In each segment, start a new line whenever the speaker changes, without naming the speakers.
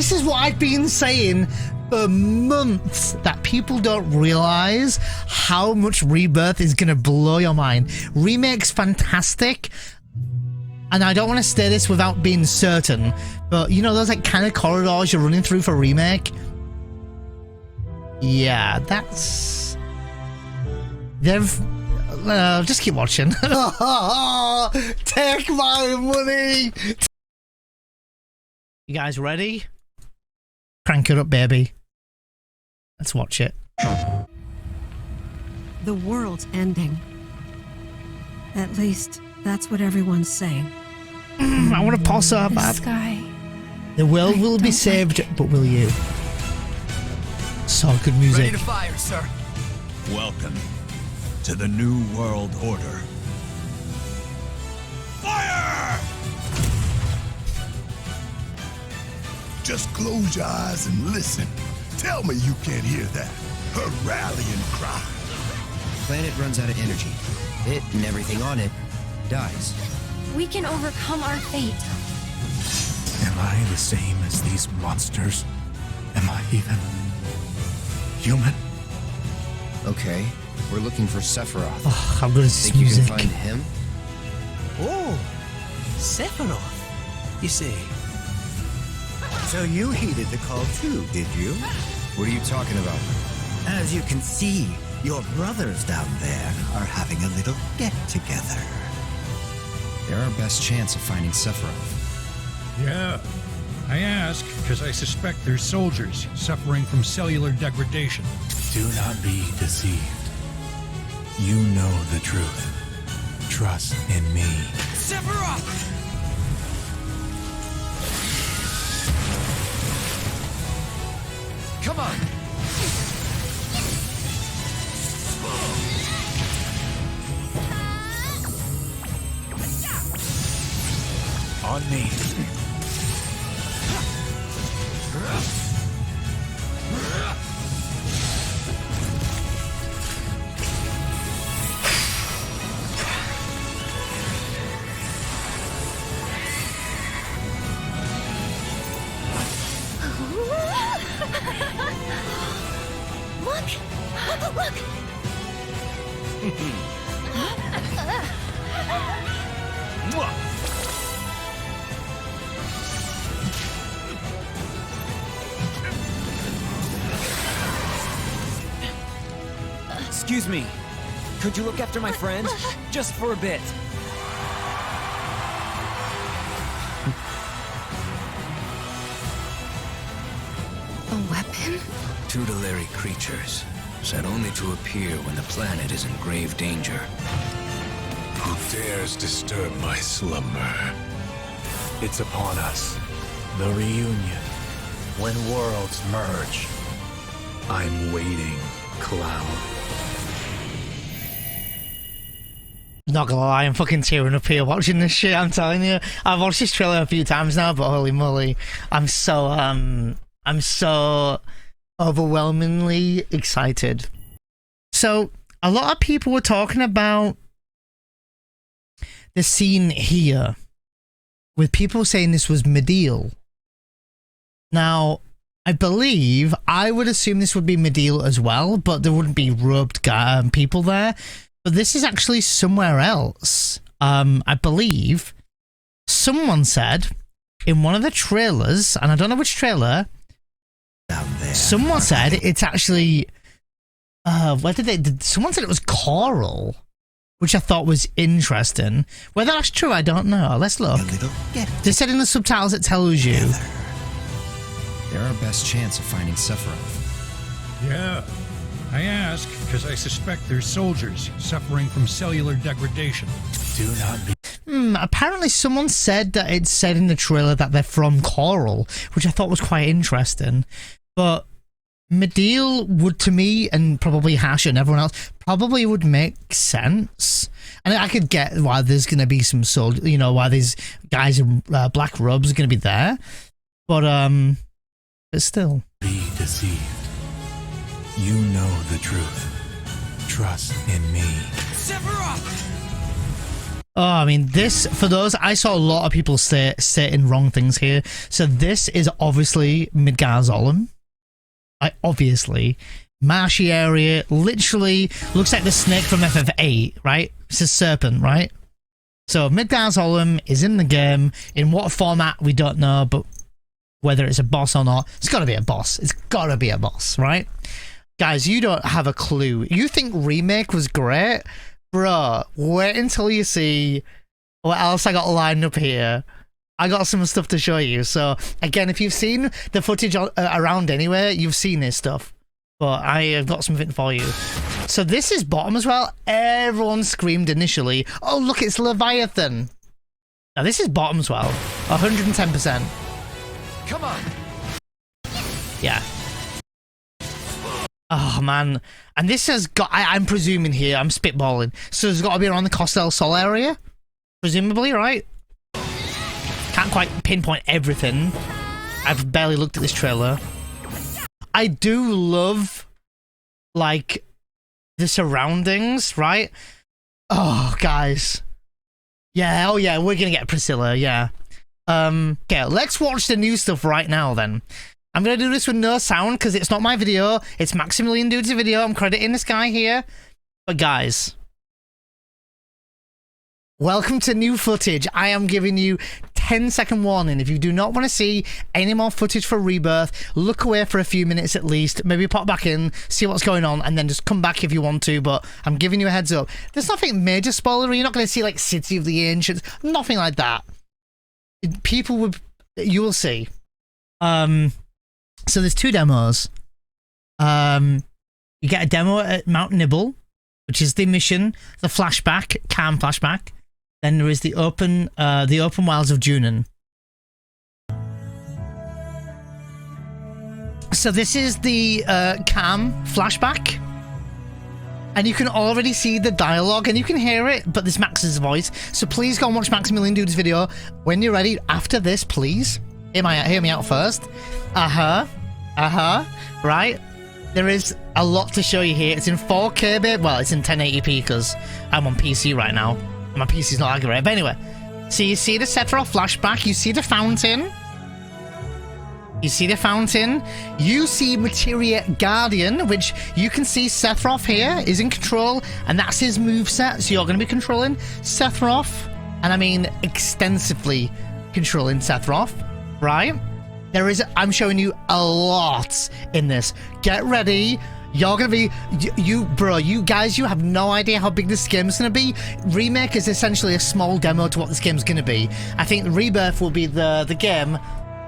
this is what I've been saying for months, that people don't realize how much Rebirth is going to blow your mind. Remake's fantastic, and I don't want to say this without being certain, but you know those like kind of corridors you're running through for Remake? Yeah, that's... They've... just keep watching. Take my money! You guys ready? Crank it up, baby. Let's watch it.
The world's ending. At least, that's what everyone's saying.
I want to pause so bad.
Sky.
The world will be saved, but will you? So good music.
Ready to fire, sir. Welcome to the New World Order. Fire!
Just close your eyes and listen. Tell me you can't hear that. Her rallying cry.
Planet runs out of energy. It and everything on it dies.
We can overcome our fate.
Am I the same as these monsters? Am I even human?
Okay, we're looking for Sephiroth.
Oh, how good is this
Think you
music?
can find him?
Oh, Sephiroth, you see. So you heeded the call too, did you?
What are you talking about?
As you can see, your brothers down there are having a little get-together.
They're our best chance of finding Sephiroth.
Yeah. I ask because I suspect they're soldiers suffering from cellular degradation.
Do not be deceived. You know the truth. Trust in me.
Sephiroth!
Come on!
On me.
Look!
Excuse me. Could you look after my friend? Just for a bit.
A weapon?
Tutelary creatures, set only to appear when the planet is in grave danger.
Who dares disturb my slumber? It's upon us. The reunion. When worlds merge. I'm waiting, Cloud.
Not gonna lie, I'm fucking tearing up here watching this shit, I'm telling you. I've watched this trailer a few times now, but holy moly, I'm so overwhelmingly excited. So, a lot of people were talking about the scene here, with people saying this was Medial. Now, I believe, I would assume this would be Medial as well, but there wouldn't be robed people there. But this is actually somewhere else. I believe someone said in one of the trailers, and I don't know which trailer, someone said it's actually, someone said it was Coral, which I thought was interesting. Whether that's true, I don't know. Let's look. They said in the subtitles it tells you.
They're our best chance of finding Sephiroth.
Yeah. I ask because I suspect they're soldiers suffering from cellular degradation.
Do not be...
Apparently someone said that it said in the trailer that they're from Coral, which I thought was quite interesting. But Medial would, to me, and probably Hash and everyone else, probably would make sense. And I could get why there's going to be some soldiers, you know, why these guys in black robes are going to be there. But still.
Be deceived. You know the truth. Trust in me.
Sephiroth!
Oh, I mean, this, for those, I saw a lot of people saying wrong things here. So this is obviously Midgar-Zolom. Obviously. Marshy area, literally looks like the snake from FF8, right? It's a serpent, right? So Midgar-Zolom is in the game. In what format, we don't know, but whether it's a boss or not, it's got to be a boss. It's got to be a boss, right? Guys, you don't have a clue. You think Remake was great? Bro, wait until you see what else I got lined up here. I got some stuff to show you. So, again, if you've seen the footage around anywhere, you've seen this stuff. But I have got something for you. So this is bottom as well. Everyone screamed initially, oh, look, it's Leviathan. Now, this is bottom as well. 110%.
Come on.
Yeah. Oh, man. And this has got... I'm presuming here, I'm spitballing. So it's got to be around the Costa del Sol area? Presumably, right? Can't quite pinpoint everything. I've barely looked at this trailer. I do love, like, the surroundings, right? Oh, guys. Yeah, oh yeah, we're gonna get Priscilla, yeah. Okay, let's watch the new stuff right now, then. I'm going to do this with no sound because it's not my video. It's Maximilian Dude's video. I'm crediting this guy here. But guys, welcome to new footage. I am giving you 10-second warning. If you do not want to see any more footage for Rebirth, look away for a few minutes at least. Maybe pop back in, see what's going on, and then just come back if you want to. But I'm giving you a heads up. There's nothing major spoilery. You're not going to see like City of the Ancients. Nothing like that. People would... You will see. So there's two demos. You get a demo at Mount Nibble, which is the mission, the flashback, calm flashback. Then there is the open wilds of Junon. So this is the calm flashback. And you can already see the dialogue and you can hear it, but this Max's voice. So please go and watch Maximilian Dude's video when you're ready. After this, please. Hear me out first. Right? There is a lot to show you here. It's in 4K, babe. Well, it's in 1080p because I'm on PC right now. My PC's not that great. But anyway, so you see the Sephiroth flashback. You see the fountain. You see the fountain. You see Materia Guardian, which you can see Sephiroth here is in control, and that's his moveset. So you're going to be controlling Sephiroth, and I mean extensively controlling Sephiroth, right? There is, I'm showing you a lot in this. Get ready. You're gonna be, you guys, you have no idea how big this game's gonna be. Remake is essentially a small demo to what this game's gonna be. I think Rebirth will be the game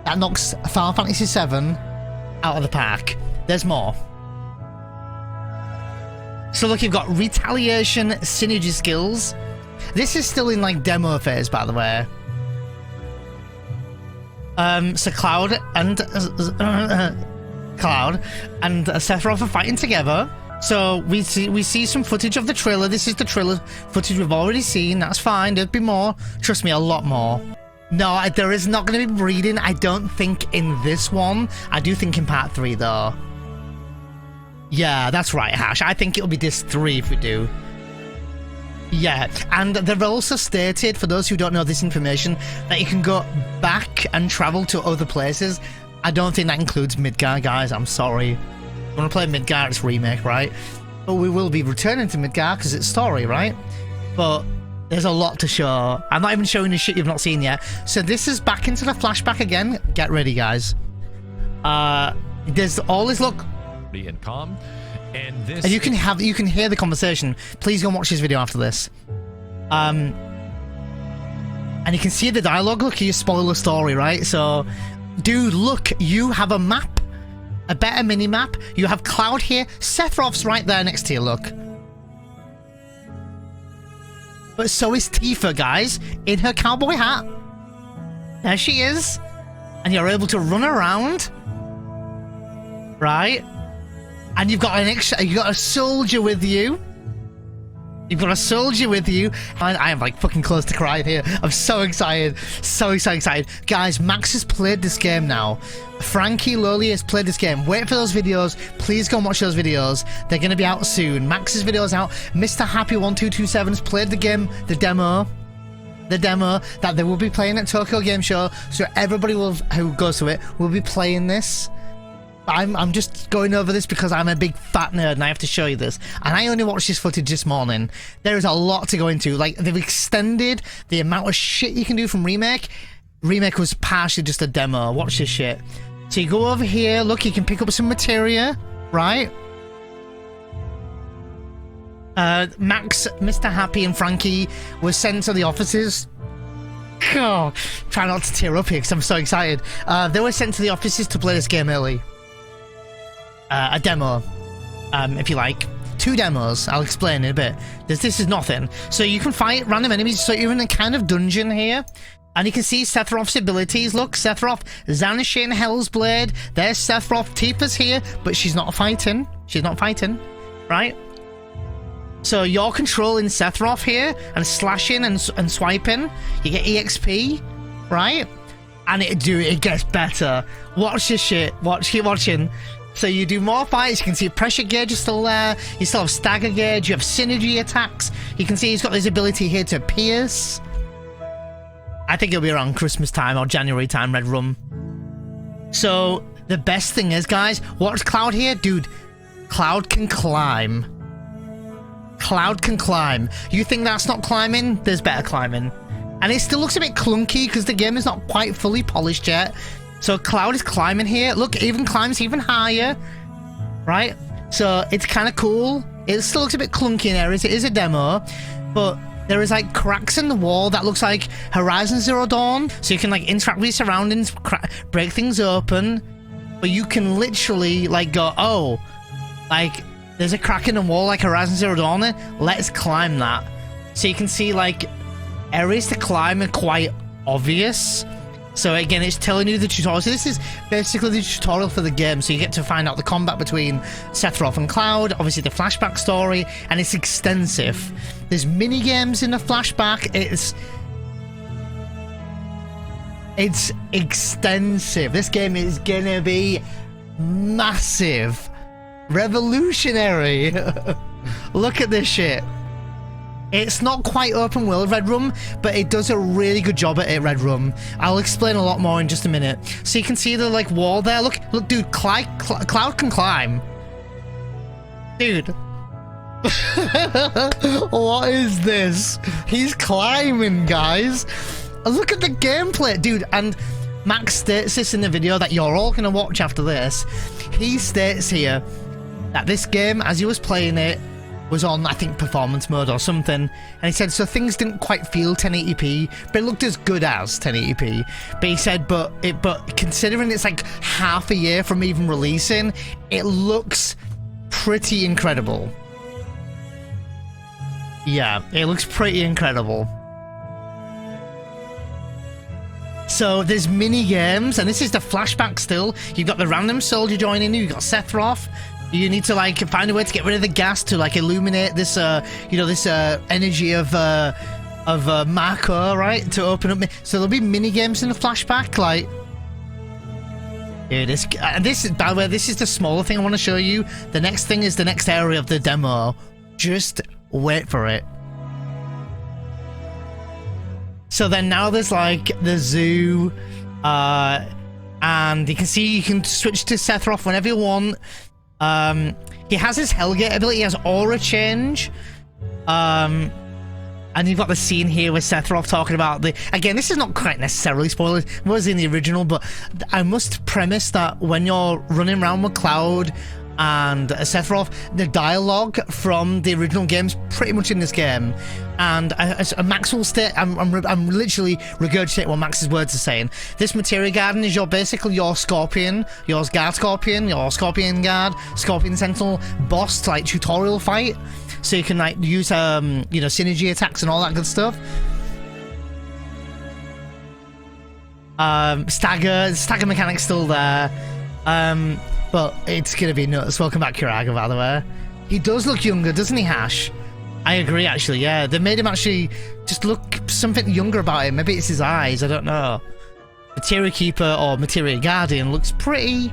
that knocks Final Fantasy VII out of the park. There's more. So look, you've got retaliation, synergy skills. This is still in like demo phase, by the way. So Cloud and Sephiroth are fighting together. So we see some footage of the trailer. This is the trailer footage we've already seen. That's fine. There'll be more. Trust me, a lot more. No, there is not going to be breeding. I don't think in this one. I do think in part 3 though. Yeah, that's right, Hash. I think it'll be disc 3 if we do. Yeah, and they've also stated, for those who don't know this information, that you can go back and travel to other places. I don't think that includes Midgar, guys. I'm sorry. You want to play Midgar, it's Remake, right? But we will be returning to Midgar because it's story, right? But there's a lot to show. I'm not even showing you shit you've not seen yet. So this is back into the flashback again. Get ready, guys. There's all this look.
And calm. And this,
and you can hear the conversation. Please go and watch this video after this. And you can see the dialogue. Look, you spoil the story, right? So, dude, look, you have a map, a better mini map. You have Cloud here. Sephiroth's right there next to you. Look. But so is Tifa, guys, in her cowboy hat. There she is, and you're able to run around, right? And you've got a soldier with you. You've got a soldier with you. I am like fucking close to crying here. I'm so excited. So excited. Guys, Max has played this game now. Frankie Lowly has played this game. Wait for those videos. Please go and watch those videos. They're going to be out soon. Max's video's out. Mr. Happy1227's played the game, the demo. the demo that they will be playing at Tokyo Game Show, so everybody who goes to it will be playing this. I'm just going over this because I'm a big fat nerd and I have to show you this. And I only watched this footage this morning. There is a lot to go into. Like, they've extended the amount of shit you can do from Remake. Remake was partially just a demo. Watch this shit. So you go over here, look, you can pick up some materia, right? Max, Mr. Happy, and Frankie were sent to the offices. Oh, try not to tear up here because I'm so excited. They were sent to the offices to play this game early. A demo, if you like. 2 demos. I'll explain in a bit. This is nothing. So you can fight random enemies. So you're in a kind of dungeon here. And you can see Sephiroth's abilities. Look, Sephiroth, Xanashin, Hell's Blade. There's Sephiroth. Tifa's here, but she's not fighting. She's not fighting, right? So you're controlling Sephiroth here and slashing and swiping. You get EXP, right? And it gets better. Watch this shit. Keep watching. So you do more fights. You can see pressure gauge is still there. You still have stagger gauge. You have synergy attacks. You can see he's got this ability here to pierce. I think it'll be around Christmas time or January time, Red Rum. So the best thing is, guys, watch Cloud here. Dude, Cloud can climb. Cloud can climb. You think that's not climbing? There's better climbing. And it still looks a bit clunky because the game is not quite fully polished yet. So Cloud is climbing here. Look, even climbs even higher. Right? So it's kind of cool. It still looks a bit clunky in areas. It is a demo. But there is like cracks in the wall that looks like Horizon Zero Dawn. So you can like interact with your surroundings, break things open. But you can literally like go, oh, like there's a crack in the wall like Horizon Zero Dawn. Let's climb that. So you can see like areas to climb are quite obvious. So again, it's telling you the tutorial. So this is basically the tutorial for the game. So you get to find out the combat between Sephiroth and Cloud, obviously the flashback story, and it's extensive. There's mini games in the flashback. It's extensive. This game is gonna be massive, revolutionary. Look at this shit. It's not quite open world, Red Rum, but it does a really good job at it, Red Rum. I'll explain a lot more in just a minute. So you can see the like wall there. Look, dude, Cloud can climb. Dude. What is this? He's climbing, guys. Look at the gameplay, dude. And Max states this in the video that you're all going to watch after this. He states here that this game, as he was playing it, was on, I think, performance mode or something, and he said so things didn't quite feel 1080p, but it looked as good as 1080p. But he said, but considering it's like half a year from even releasing, it looks pretty incredible. Yeah, it looks pretty incredible. So there's mini games, and this is the flashback still. You've got the random soldier joining you. You've got Sephiroth. You need to like find a way to get rid of the gas to like illuminate this, this energy of Marco, right? To open up. So there'll be mini games in the flashback, like. Dude, this is, by the way, this is the smaller thing I want to show you. The next thing is the next area of the demo. Just wait for it. So then now there's like the zoo, and you can see you can switch to Sephiroth whenever you want. He has his Hellgate ability, he has aura change. And you've got the scene here with Sephiroth talking about again, this is not quite necessarily spoilers, it was in the original, but I must premise that when you're running around with Cloud and Sephiroth, the dialogue from the original game's pretty much in this game. And Max will state, I'm literally regurgitating what Max's words are saying. This materia garden is basically your Scorpion, your Guard Scorpion, your Scorpion Guard, Scorpion Sentinel boss like tutorial fight. So you can like use synergy attacks and all that good stuff. Stagger mechanic's still there. But it's gonna be nuts. Welcome back, Kiraga, by the way. He does look younger, doesn't he, Hash? I agree, actually, yeah. They made him actually just look something younger about him. Maybe it's his eyes, I don't know. Materia Keeper or Materia Guardian looks pretty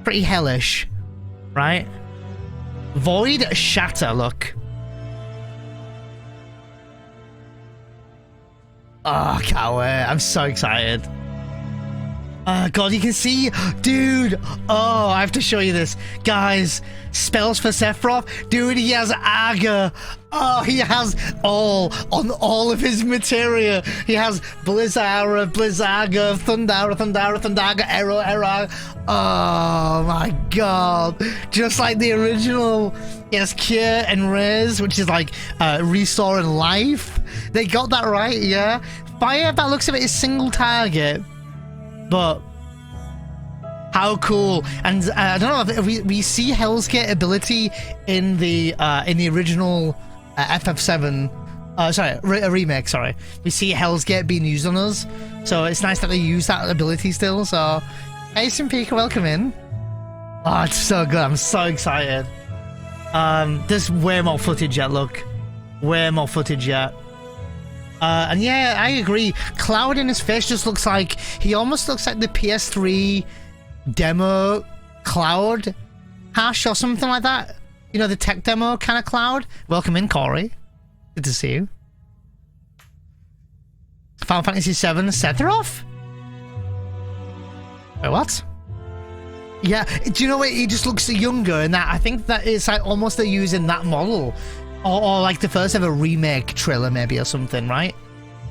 hellish, right? Void Shatter, look. Oh, I can't wait. I'm so excited. God, you can see, dude. Oh, I have to show you this, guys. Spells for Sephiroth, dude. He has Aga. Oh, he has on all of his materia. He has Blizzara, Blizzaga, Thundara, Thundaga, Arrow. Oh my God! Just like the original. He has Cure and Raise, which is like restore and life. They got that right, yeah. Fire, by the looks of it, is single target. But how cool! And I don't know if we see Hell's Gate ability in the original FF7. A remake. Sorry, we see Hell's Gate being used on us, so it's nice that they use that ability still. So, hey, Simpika, welcome in. Oh, it's so good! I'm so excited. There's way more footage yet. Look, way more footage yet. And yeah, I agree. Cloud in his face just looks like, he almost looks like the PS3 demo Cloud hash or something like that. You know, the tech demo kind of Cloud. Welcome in, Corey. Good to see you. Final Fantasy VII Sephiroth? Wait, what? Yeah, do you know what? He just looks younger, and that I think that it's like almost they're using that model. Or like the first ever remake trailer maybe or something, right?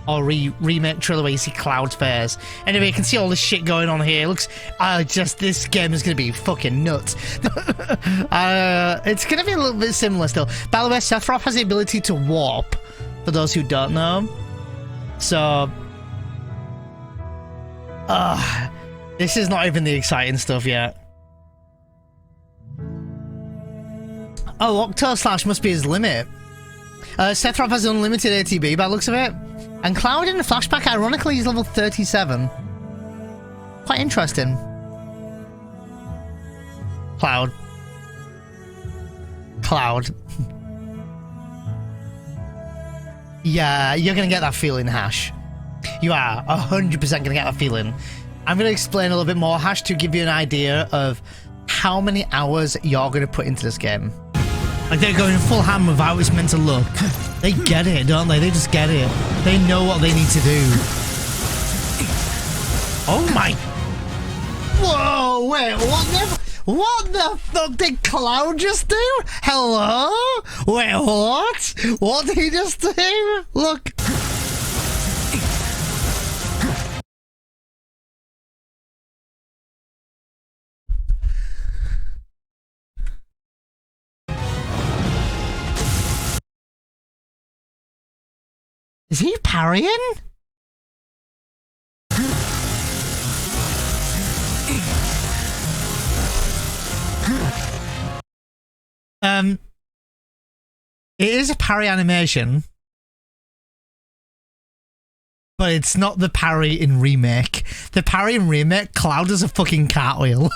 Or remake trailer where you see Cloud's face. Anyway, you can see all this shit going on here. It looks, this game is going to be fucking nuts. It's going to be a little bit similar still. By the way, Sephiroth has the ability to warp, for those who don't know. So, this is not even the exciting stuff yet. Oh, Octo/Slash must be his limit. Sephiroth has unlimited ATB by the looks of it. And Cloud in the flashback, ironically, is level 37. Quite interesting. Cloud. Yeah, you're gonna get that feeling, Hash. You are 100% gonna get that feeling. I'm gonna explain a little bit more, Hash, to give you an idea of how many hours you're gonna put into this game. Like, they're going full ham with how it's meant to look. They get it, don't they? They just get it. They know what they need to do. Oh my... Whoa, wait, what the fuck did Cloud just do? Hello? Wait, what? What did he just do? Look. Is he parrying? It is a parry animation, but it's not the parry in Remake. The parry in Remake, Cloud does a fucking cartwheel.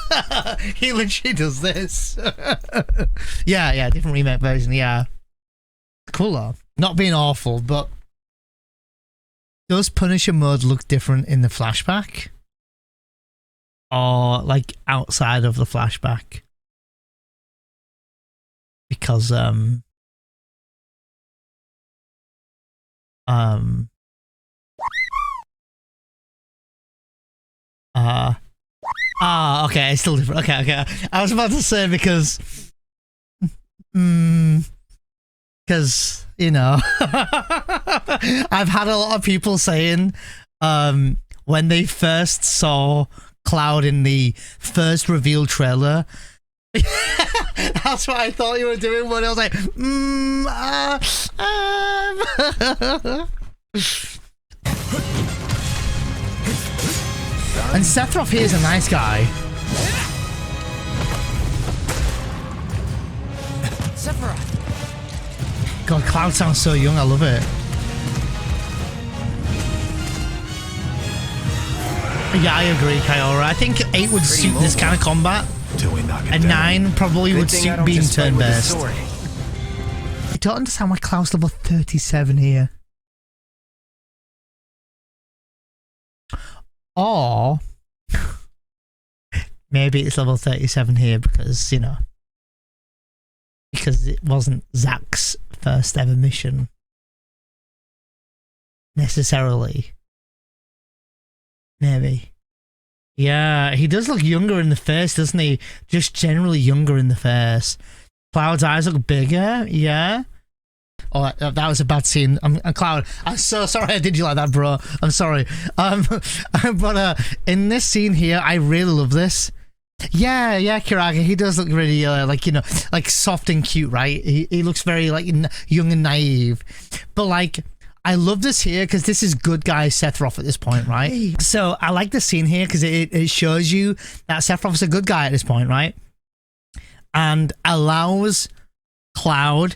He literally does this. Yeah, different Remake version, yeah. Cool though. Not being awful, but does Punisher mode look different in the flashback? Or like outside of the flashback? Because okay, it's still different. Okay. I was about to say because you know, I've had a lot of people saying when they first saw Cloud in the first reveal trailer, that's what I thought you were doing, when I was like, And Sephiroth here is a nice guy.
Sephiroth.
God, Cloud sounds so young, I love it. Yeah, I agree, Kyora. I think 8 would suit this kind of combat. And 9 probably would suit being turn-based. I don't understand why Cloud's level 37 here. Or maybe it's level 37 here because, you know, because it wasn't Zack's first ever mission. necessarily. Maybe. Yeah, he does look younger in the face, doesn't he? Just generally younger in the face. Cloud's eyes look bigger, yeah. Oh, that was a bad scene. I'm Cloud. I'm so sorry I did you like that, bro. I'm sorry. But in this scene here, I really love this. Yeah, Kiraga, he does look really, like, you know, like soft and cute, right? He looks very, like, young and naive. But, like, I love this here because this is good guy Sephiroth at this point, right? So I like the scene here because it shows you that Sephiroth's a good guy at this point, right? And allows Cloud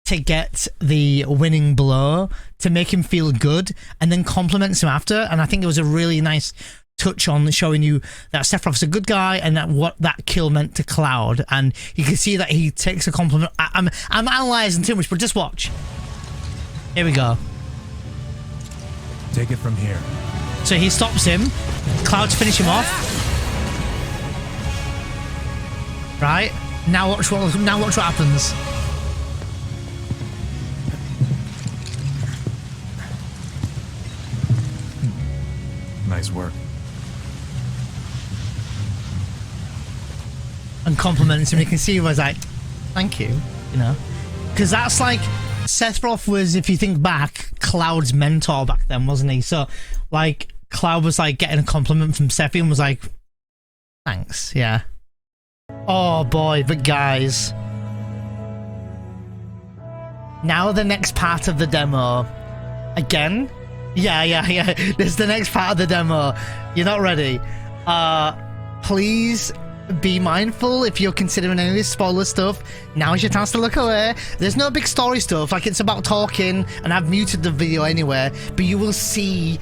to get the winning blow to make him feel good and then compliments him after. And I think it was a really nice touch on showing you that Sephiroth's a good guy and that what that kill meant to Cloud. And you can see that he takes a compliment. I'm analysing too much, but just watch. Here we go.
Take it from here.
So he stops him. Cloud's finish him off. Right? Now watch what happens.
Nice work.
And compliments him. You can see he was like, thank you, you know. Because that's like, Sephiroth was, if you think back, Cloud's mentor back then, wasn't he? So, like, Cloud was like getting a compliment from Sephi and was like, thanks, yeah. Oh boy, but guys. Now the next part of the demo. Again? Yeah. This is the next part of the demo. You're not ready. Please be mindful if you're considering any of this spoiler stuff. Now's your chance to look away. There's no big story stuff, like it's about talking, and I've muted the video anyway, but you will see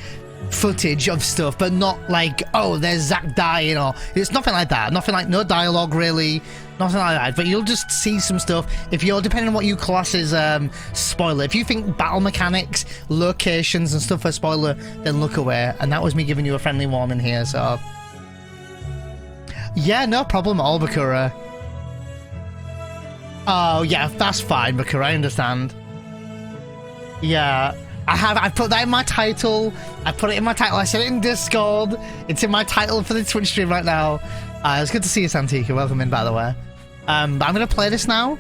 footage of stuff, but not like, oh, there's Zack dying, or it's nothing like that. Nothing like, no dialogue really, nothing like that, but you'll just see some stuff. If you're, depending on what you class as spoiler, if you think battle mechanics, locations and stuff are spoiler, then look away. And that was me giving you a friendly warning here, so yeah, no problem at all, Bakura. Oh yeah, that's fine, Bakura, I understand. Yeah, I put that in my title. I put it in my title. I said it in Discord. It's in my title for the Twitch stream right now. It's good to see you, Santika. Welcome in, by the way. But I'm gonna play this now.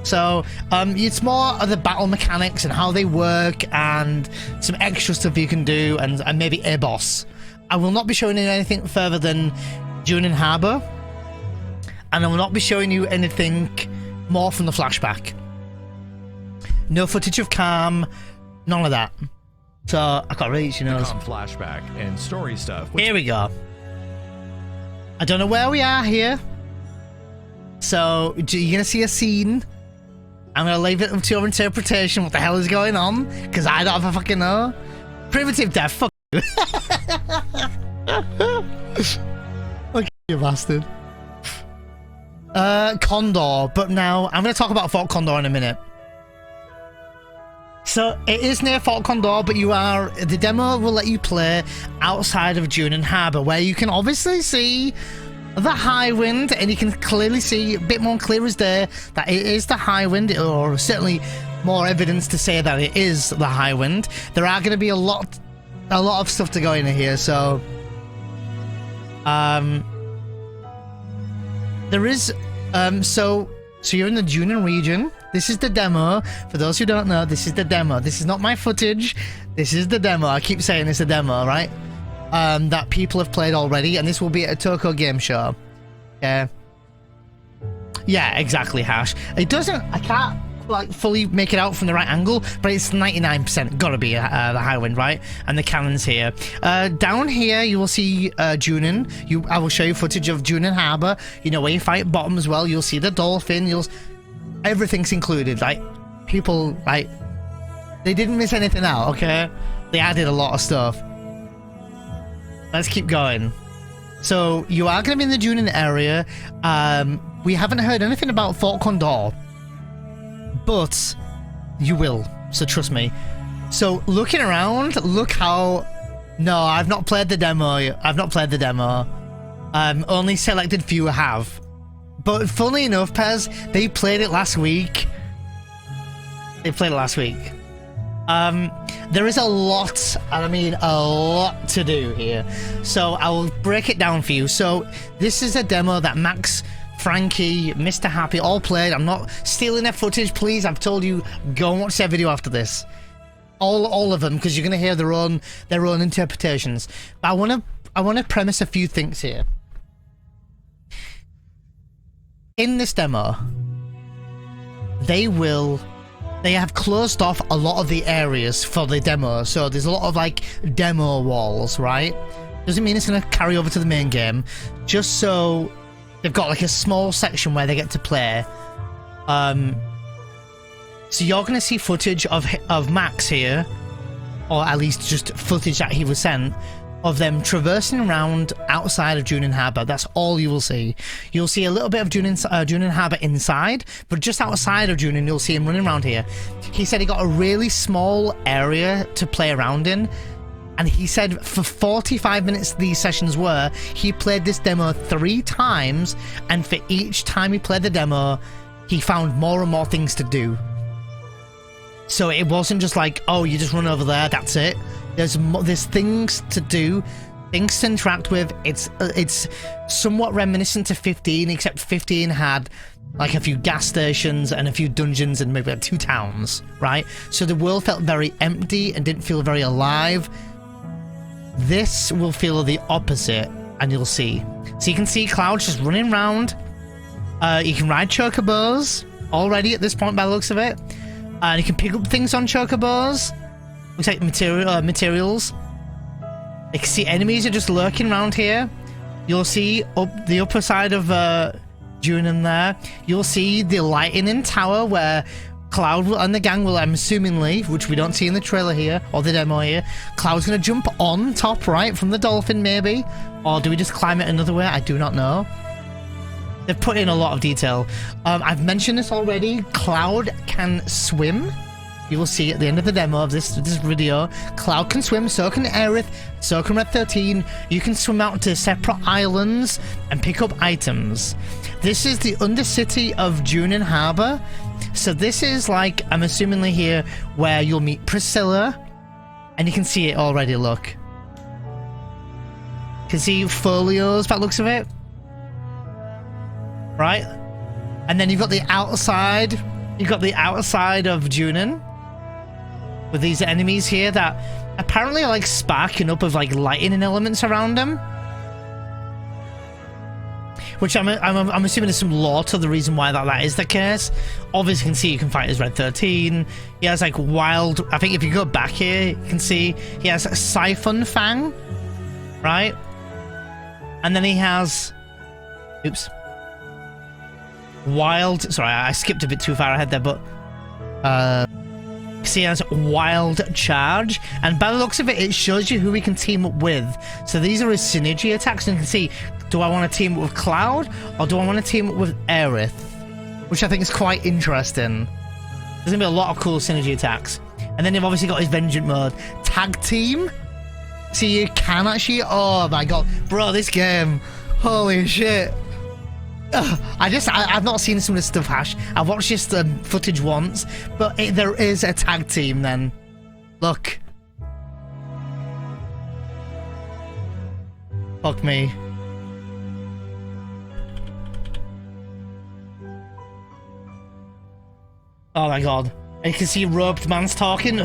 So it's more of the battle mechanics and how they work, and some extra stuff you can do, and maybe a boss. I will not be showing you anything further than Junin Harbor, and I will not be showing you anything more from the flashback. No footage of Calm, none of that. So I can't reach, you know.
Flashback and story stuff.
Here we go. I don't know where we are here, so you're gonna see a scene. I'm gonna leave it up to your interpretation. What the hell is going on? Because I don't have a fucking know. Primitive death. Fuck you. Okay, you bastard. Condor, but now I'm going to talk about Fort Condor in a minute. So it is near Fort Condor, but the demo will let you play outside of Junin Harbor, where you can obviously see the high wind, and you can clearly see, a bit more clear as day, that it is the high wind, or certainly more evidence to say that it is the high wind. There are going to be a lot of stuff to go in here, so there is so you're in the Junin region. This is the demo. For those who don't know, this is the demo. This is not my footage. This is the demo. I keep saying it's a demo, right? That people have played already, and this will be at a Tokyo Game Show. Yeah. Yeah, exactly, Hash. It doesn't, I can't like fully make it out from the right angle, but it's 99% gotta be the high wind, right? And the cannons here. Down here you will see Junin. I will show you footage of Junin Harbor. You know, where you fight bottom as well. You'll see the dolphin. Everything's included. Like, people, like, they didn't miss anything out, okay? They added a lot of stuff. Let's keep going. So you are going to be in the Junin area. We haven't heard anything about Fort Condor, but you will, so trust me. So looking around, look how... No, I've not played the demo. I've not played the demo. Only selected few have. But funnily enough, Pez, they played it last week. They played it last week. There is a lot, and I mean a lot to do here. So I will break it down for you. So this is a demo that Max, Frankie, Mr. Happy all played. I'm not stealing their footage, please. I've told you, go and watch their video after this. All of them, because you're gonna hear their own interpretations. But I wanna premise a few things here. In this demo, they have closed off a lot of the areas for the demo, so there's a lot of like demo walls, right? Doesn't mean it's gonna carry over to the main game, just so they've got like a small section where they get to play. So you're gonna see footage of Max here, or at least just footage that he was sent, of them traversing around outside of Junin Harbor. That's all you will see. You'll see a little bit of Junin Harbor inside, but just outside of Junin, you'll see him running around here. He said he got a really small area to play around in, and he said for 45 minutes these sessions were, he played this demo 3 times, and for each time he played the demo, he found more and more things to do. So it wasn't just like, oh, you just run over there, that's it. There's things to do, things to interact with. It's somewhat reminiscent to 15, except 15 had like a few gas stations and a few dungeons and maybe like 2 towns, right? So the world felt very empty and didn't feel very alive. This will feel the opposite, and you'll see. So you can see Cloud just running around. You can ride chocobos already at this point by the looks of it. And you can pick up things on chocobos. Looks like materials. You can see enemies are just lurking around here. You'll see up the upper side of Junin there. You'll see the lightning tower where Cloud and the gang will, I'm assumingly, which we don't see in the trailer here, or the demo here, Cloud's going to jump on top, right, from the dolphin maybe? Or do we just climb it another way? I do not know. They've put in a lot of detail. I've mentioned this already. Cloud can swim. You will see at the end of the demo of this video. Cloud can swim, so can Aerith, so can Red 13. You can swim out to separate islands and pick up items. This is the Undercity of Junin Harbor. So this is like, I'm assumingly here, where you'll meet Priscilla. And you can see it already, look. You can see folios by the looks of it. Right? And then you've got the outside. You've got the outside of Junin. With these enemies here that apparently are like sparking up with like lightning elements around them. Which I'm assuming there's some lore to the reason why that is the case. Obviously you can see you can fight as Red 13. He has like wild, I think if you go back here, you can see he has a Siphon Fang. Right? And then he has, oops. Wild, sorry, I skipped a bit too far ahead there, but he has Wild Charge, and by the looks of it, it shows you who we can team up with. So these are his synergy attacks, and you can see, do I want to team up with Cloud, or do I want to team up with Aerith? Which I think is quite interesting. There's going to be a lot of cool synergy attacks. And then you've obviously got his Vengeance mode. Tag Team? So you can actually, oh my god, bro, this game, holy shit. I've not seen some of this stuff, Hash. I've watched this footage once, but there is a tag team then. Look. Fuck me. Oh my god. You can see Robed Man's talking.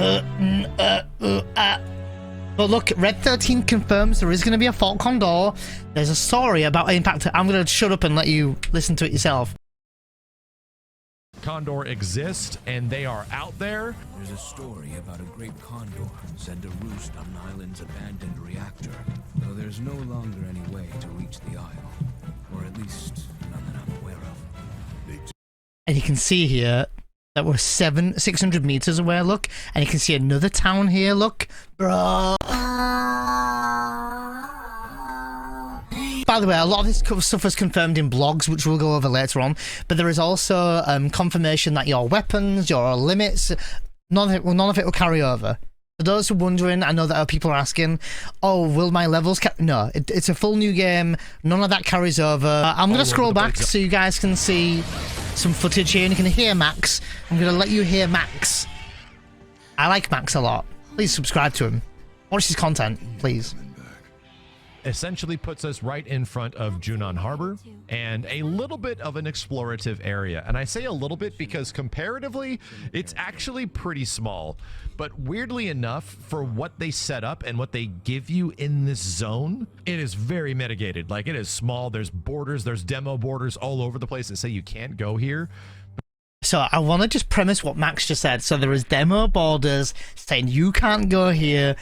But look, Red 13 confirms there is going to be a Fault Condor. There's a story about Impact. I'm going to shut up and let you listen to it yourself.
Condor exist, and they are out there.
There's a story about a great condor said to roost on an island's abandoned reactor, though there's no longer any way to reach the isle, or at least none that I'm aware of.
And you can see here that we're 600 meters away, look. And you can see another town here, look. Bro. By the way, a lot of this stuff was confirmed in blogs, which we'll go over later on. But there is also confirmation that your weapons, your limits, none of it will carry over. For those who are wondering, I know that people are asking, oh, will my levels no, it's a full new game. None of that carries over. I'm going to scroll back so you guys can see some footage here, and you can hear Max. I'm going to let you hear Max. I like Max a lot. Please subscribe to him. Watch his content, please.
Essentially puts us right in front of Junon Harbor and a little bit of an explorative area. And I say a little bit because comparatively, it's actually pretty small. But weirdly enough, for what they set up and what they give you in this zone, it is very mitigated. Like, it is small. There's borders. There's demo borders all over the place that say you can't go here.
So I want to just premise what Max just said. So there is demo borders saying you can't go here.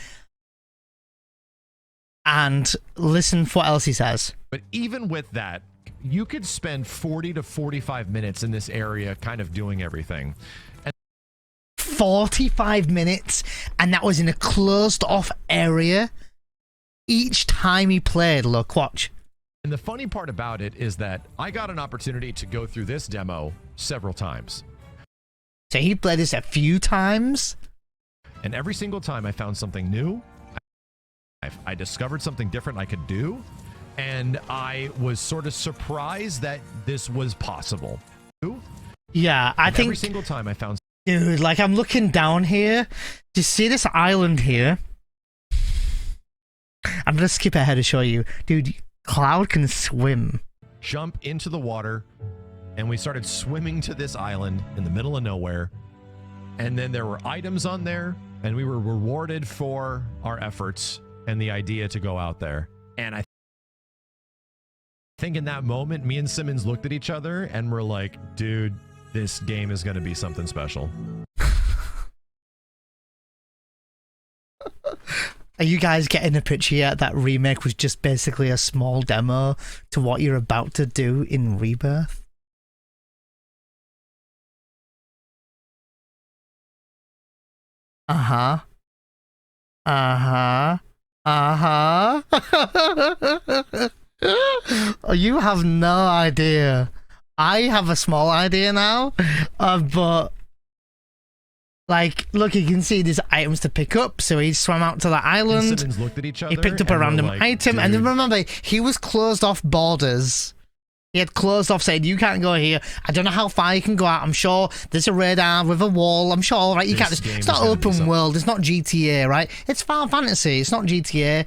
And listen for what else he says.
But even with that, you could spend 40 to 45 minutes in this area kind of doing everything. And
45 minutes, and that was in a closed off area each time he played. Look, watch.
And the funny part about it is that I got an opportunity to go through this demo several times.
So he played this a few times.
And every single time I found something new. I discovered something different I could do, and I was sort of surprised that this was possible.
Yeah, I think
every single time I found...
Dude, like, I'm looking down here. Do you see this island here? I'm gonna skip ahead to show you. Dude, Cloud can swim.
Jump into the water, and we started swimming to this island in the middle of nowhere, and then there were items on there, and we were rewarded for our efforts and the idea to go out there. And I think in that moment, me and Simmons looked at each other and were like, dude, this game is going to be something special.
Are you guys getting a picture yet? That remake was just basically a small demo to what you're about to do in Rebirth. Uh-huh. Uh-huh. Uh-huh. You have no idea. I have a small idea now, but like, look, you can see these items to pick up. So he swam out to the island.
Simmons looked at each other.
He picked up a random item, and then remember, he was closed off borders. He had closed off, saying, you can't go here. I don't know how far you can go out. I'm sure there's a radar with a wall. I'm sure, right? You can't just, it's not open world. It's not GTA, right? It's Final Fantasy. It's not GTA.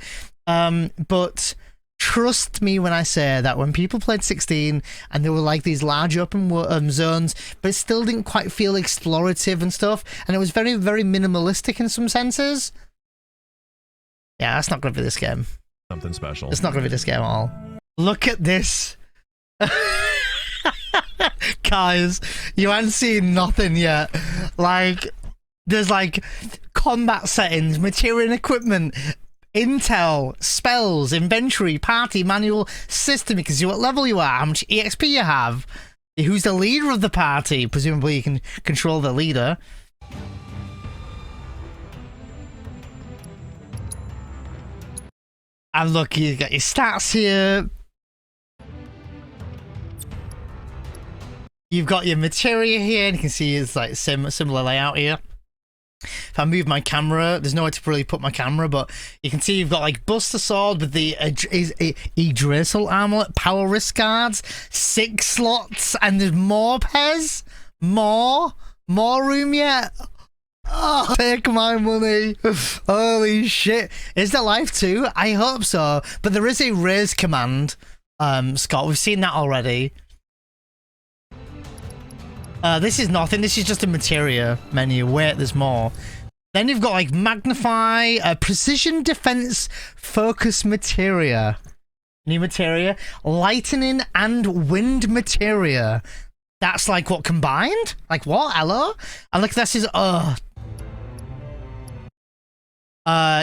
But trust me when I say that when people played 16 and there were like these large open zones, but it still didn't quite feel explorative and stuff. And it was very, very minimalistic in some senses. Yeah, that's not going to be this game.
Something special.
It's not going to be this game at all. Look at this. Guys, you haven't seen nothing yet. Like, there's like combat settings, material and equipment, intel, spells, inventory, party, manual, system. You can see what level you are, how much EXP you have, who's the leader of the party. Presumably you can control the leader. And look, you got your stats here. You've got your materia here, and you can see it's like similar layout here. If I move my camera, there's nowhere to really put my camera, but you can see you've got like Buster Sword with the Yggdrasil Amulet, Power Wrist Guards, 6 slots, and there's more Pez? More room yet? Oh, take my money. Holy shit. Is there life too? I hope so, but there is a raise command, Scott. We've seen that already. This is nothing. This is just a materia menu. Wait, there's more. Then you've got like magnify, precision defense, focus materia, new materia, lightning and wind materia. That's like what combined? Like what? Hello? And look, this is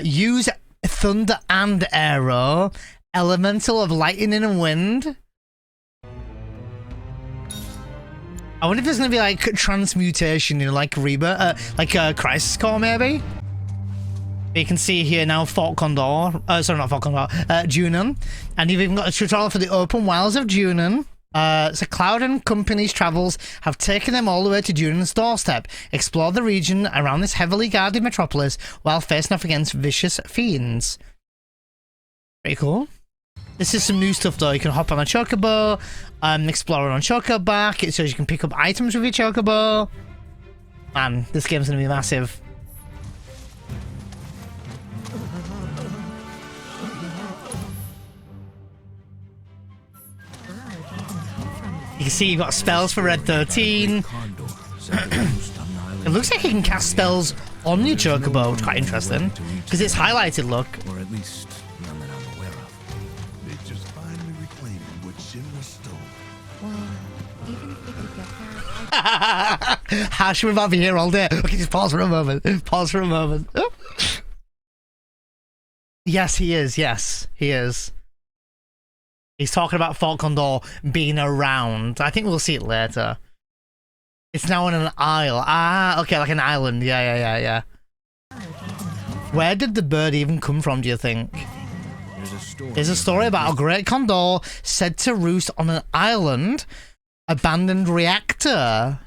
use thunder and arrow, elemental of lightning and wind. I wonder if there's gonna be like transmutation, you know, like Rebirth, like Crisis Core maybe. You can see here now Fort Condor, sorry, not Fort Condor, Junon, and you've even got a tutorial for the open wilds of Junon. So Cloud and company's travels have taken them all the way to Junon's doorstep. Explore the region around this heavily guarded metropolis while facing off against vicious fiends. Pretty cool. This is some new stuff though. You can hop on a chocobo, explore on chocoback. It says you can pick up items with your chocobo. Man, this game's gonna be massive. You can see you've got spells for Red 13. It looks like you can cast spells on your Chocobo, which is quite interesting. Because it's highlighted, look.
Or at least none that I'm aware of.
They just finally reclaimed what Shinra stole.
Well, even if we could get there,
Hash, we're about to be here all day. Okay, just pause for a moment. Pause for a moment. Yes, he is. Yes, he is. He's talking about Fort Condor being around. I think we'll see it later. It's now on an isle. Ah, okay, like an island. Yeah. Where did the bird even come from, do you think? There's a story about a great condor said to roost on an island, abandoned reactor.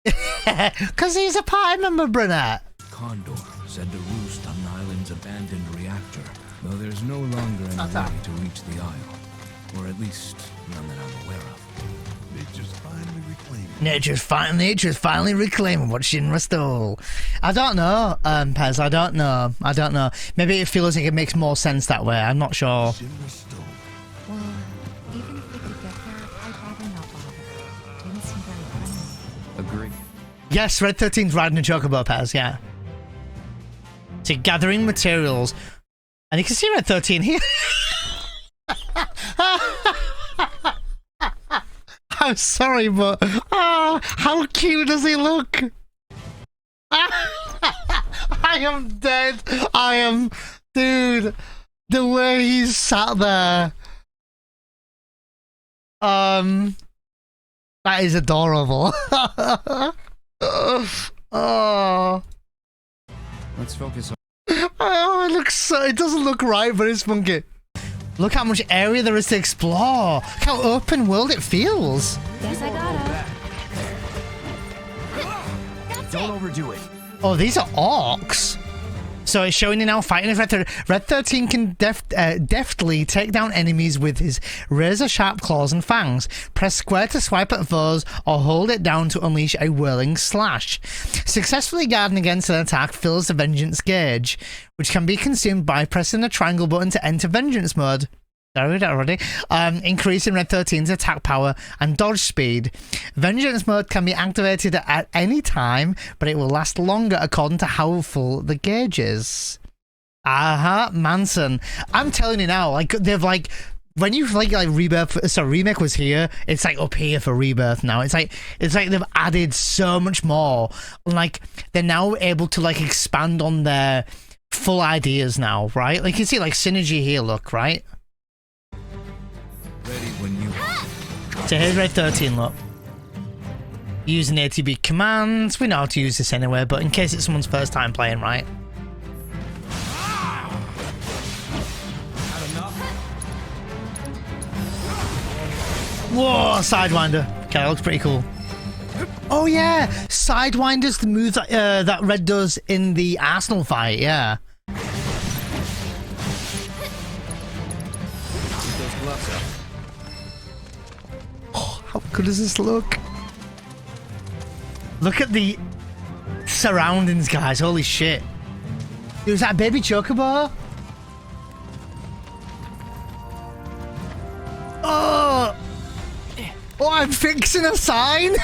Because he's a party member, Brunette.
Condor said to roost on an island's abandoned reactor, though there's no longer any way to reach the isle. Or at least none that I'm aware of.
They just finally reclaimed.
Nature's finally reclaiming what Shinra stole. I don't know, Pez. I don't know. Maybe it feels like it makes more sense that way. I'm not sure.
Shinra stole.
well, even if we could get there, I'd rather not bother. Didn't seem very friendly.
Agree.
Yes, Red 13's riding a chocobo, Pez, yeah. So gathering materials. And you can see Red 13 here. I'm sorry, but how cute does he look? I am dead. Dude, the way he's sat there. That is adorable. Oh.
Let's focus on.
Oh, it doesn't look right, but it's funky. Look how much area there is to explore. Look how open world it feels.
Guess I gotta.
Don't overdo it.
Oh, these are orcs. So it's showing you now fighting with Red 13. Red 13 can deftly take down enemies with his razor-sharp claws and fangs. Press square to swipe at foes or hold it down to unleash a whirling slash. Successfully guarding against an attack fills the vengeance gauge, which can be consumed by pressing the triangle button to enter vengeance mode. Did I read that already? Increasing Red 13's attack power and dodge speed. Vengeance mode can be activated at any time, but it will last longer according to how full the gauge is. Manson. I'm telling you now, like they've like when you like Rebirth, sorry, Remake was here. It's like up here for Rebirth now. It's like they've added so much more. Like they're now able to like expand on their full ideas now, right? Like you see like synergy here. Look, right?
Ready when you are.
So here's Red 13, look. Using ATB commands. We know how to use this anyway, but in case it's someone's first time playing, right? Whoa, Sidewinder. Okay, that looks pretty cool. Oh yeah, Sidewinder's the move that Red does in the Arsenal fight, yeah.
Keep those gloves up.
How good does this look? Look at the surroundings, guys. Holy shit. Dude, is that a baby chocobo? Oh! Oh, I'm fixing a sign?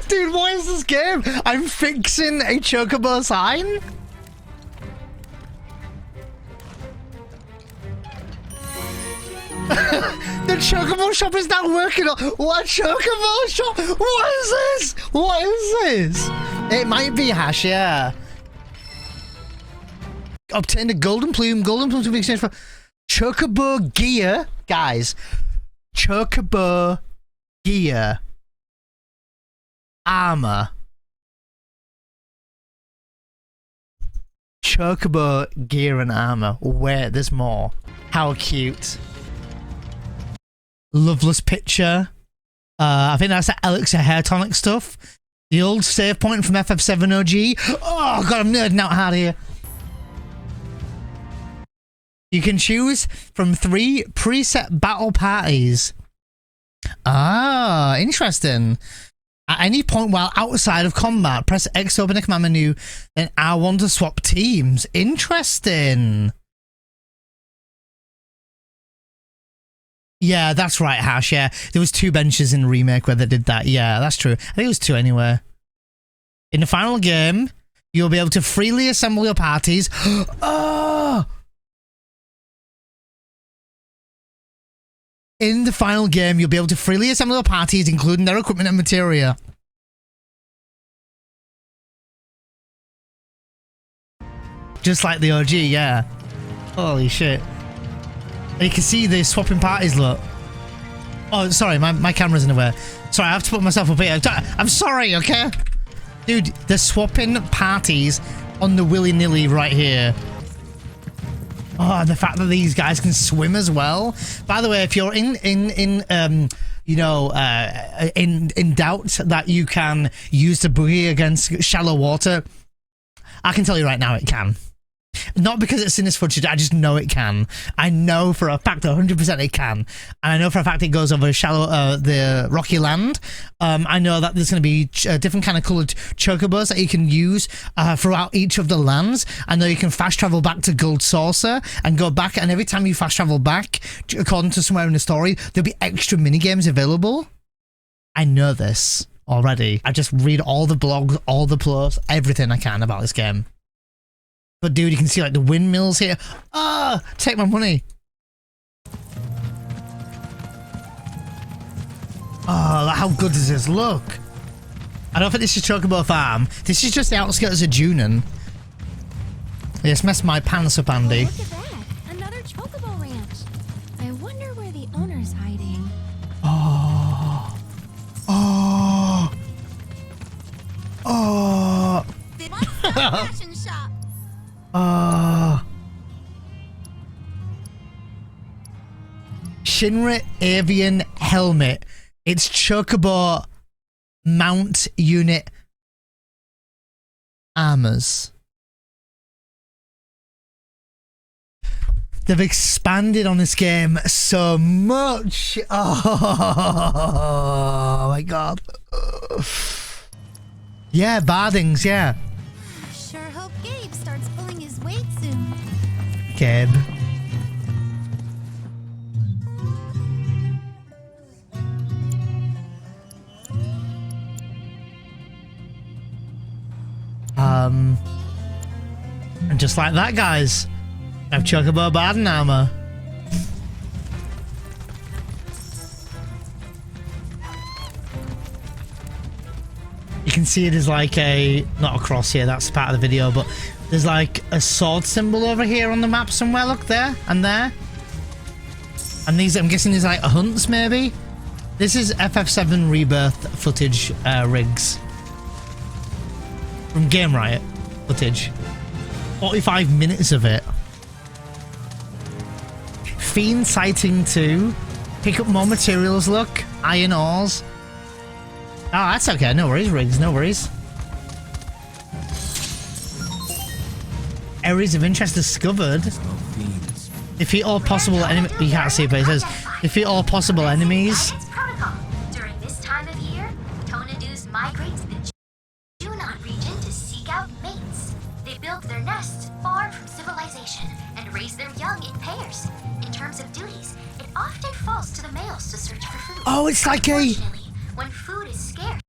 Dude, what is this game? I'm fixing a chocobo sign? The chocobo shop is not working. What chocobo shop? What is this? What is this? It might be Hash, yeah. Obtain a golden plume. Golden plume to be exchanged for chocobo gear. Guys, chocobo gear. Armor. Chocobo gear and armor. Wait, there's more. How cute. Loveless picture. I think that's the Elixir hair tonic stuff. The old save point from FF7 OG. Oh god, I'm nerding out hard here. You can choose from 3 preset battle parties. Ah, interesting. At any point while outside of combat, press X to open a command menu, then R1 to swap teams. Interesting. Yeah, that's right, Hash. Yeah, there was 2 benches in Remake where they did that. Yeah, that's true. I think it was 2 anyway. In the final game, you'll be able to freely assemble your parties. Oh! In the final game, you'll be able to freely assemble your parties, including their equipment and materia. Just like the OG, yeah. Holy shit. And you can see the swapping parties, look. Oh, sorry, my camera's in the way. Sorry, I have to put myself up here. I'm sorry, okay? Dude, they're swapping parties on the willy-nilly right here. Oh, the fact that these guys can swim as well. By the way, if you're in doubt that you can use the boogie against shallow water, I can tell you right now it can. Not because it's in this footage, I just know it can. I know for a fact 100% it can. And I know for a fact it goes over the rocky land. I know that there's going to be different kind of coloured chocobos that you can use throughout each of the lands. I know you can fast travel back to Gold Saucer and go back, and every time you fast travel back, according to somewhere in the story, there'll be extra minigames available. I know this already. I just read all the blogs, all the posts, everything I can about this game. But dude, you can see like the windmills here. Ah, take my money. Oh, how good does this look? I don't think this is Chocobo Farm. This is just the outskirts of Junon. Yes, messed my pants up, Andy.
Oh, look at that. Another Chocobo ranch. I wonder where the owner's hiding.
Oh. Oh. Oh.
Fashion shop.
Shinra Avian Helmet. It's Chocobo Mount Unit Armors. They've expanded on this game so much. Oh my god. Yeah, Bardings, yeah.
Sure hope Gabe starts pulling his weight soon.
Gabe. And just like that, guys, I have Chocobo Barden armor. You can see it as like a, not a cross here, that's part of the video, but there's like a sword symbol over here on the map somewhere, look there, and there. And these, I'm guessing these are like hunts maybe? This is FF7 Rebirth footage rigs. From Game Riot footage. 45 minutes of it. Fiend Sighting 2. Pick up more materials, look. Iron ores. Oh, that's okay. No worries, Riggs. No worries. Areas of interest discovered. Defeat all possible enemies. You can't see it, but it says defeat all possible enemies.
During this time of year, Tonadoos migrate to the Junon region to seek out mates. They build their nests far from civilization and raise their young in pairs. In terms of duties, it often falls to the males to search for food.
Oh, it's like a...
when food is scarce.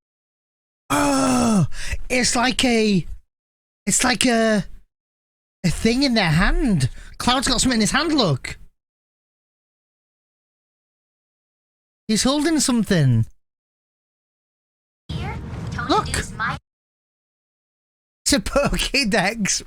Oh, it's like a thing in their hand. Cloud's got something in his hand, look. He's holding something. Look. It's a Pokédex.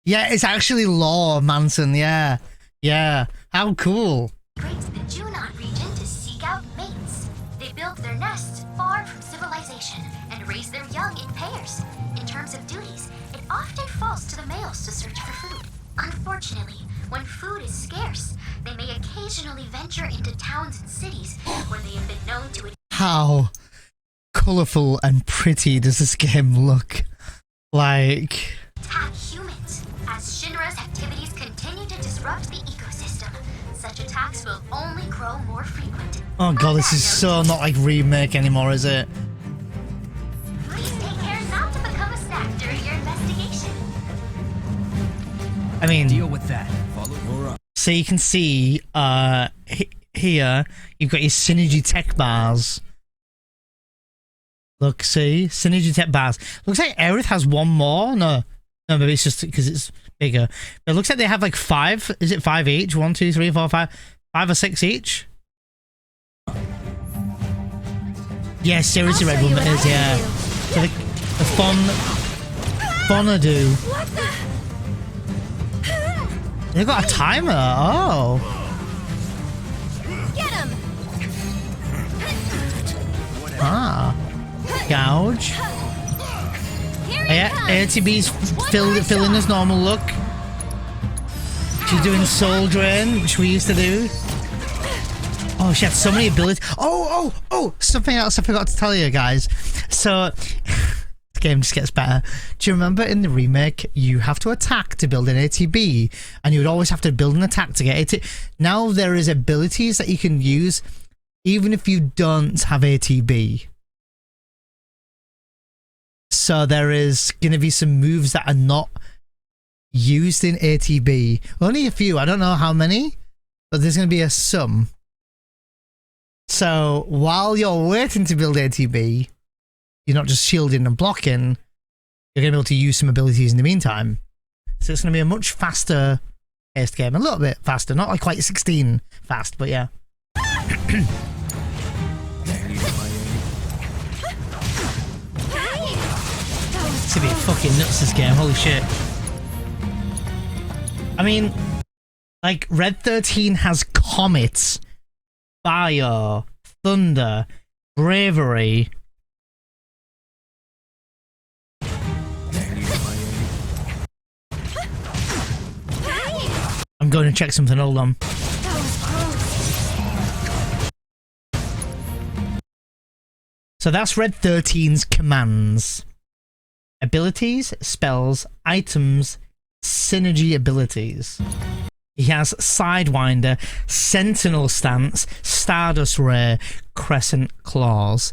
Yeah, it's actually lore, Manson. Yeah. Yeah. How cool.
Migrates the Junon region to seek out mates. They build their nests far from civilization and raise their young in pairs. In terms of duties, it often falls to the males to search for food. Unfortunately, when food is scarce, they may occasionally venture into towns and cities where they have been known to...
How colourful and pretty does this game look? Like...
attack humans. As Shinra's activities continue to disrupt the ecosystem, such attacks will only grow more frequent.
Oh god, this is so not like Remake anymore, is it?
Please take care not to become a snack during your investigation.
I mean...
Deal with that. Follow her up.
So you can see, here, you've got your synergy tech bars. Look, see? Synergy tech bars. Looks like Aerith has one more. No, maybe it's just because it's bigger. But it looks like they have like 5. Is it 5 each? 1, 2, 3, 4, 5. 5 or 6 each? Yeah, seriously, Red Woman is, yeah. So the Fonadu. They've got a timer. Oh.
Get him!
Ah. Gouge. Yeah, ATB's filling his normal look. She's doing Soul Drain, which we used to do. Oh, she had so many abilities. Oh, something else I forgot to tell you guys. So, the game just gets better. Do you remember in the remake, you have to attack to build an ATB, and you would always have to build an attack to get it. Now there is abilities that you can use even if you don't have ATB. So there is going to be some moves that are not used in ATB. Only a few. I don't know how many, but there's going to be a sum. So while you're waiting to build ATB, you're not just shielding and blocking. You're going to be able to use some abilities in the meantime. So it's going to be a much faster paced game. A little bit faster. Not like quite 16 fast, but yeah. It's going to be fucking nuts, this game. Holy shit. I mean, like, Red 13 has Comet, Fire, Thunder, Bravery. I'm going to check something, hold on. So that's Red 13's commands. Abilities, spells, items, synergy abilities. He has Sidewinder, Sentinel Stance, Stardust Ray, Crescent Claws.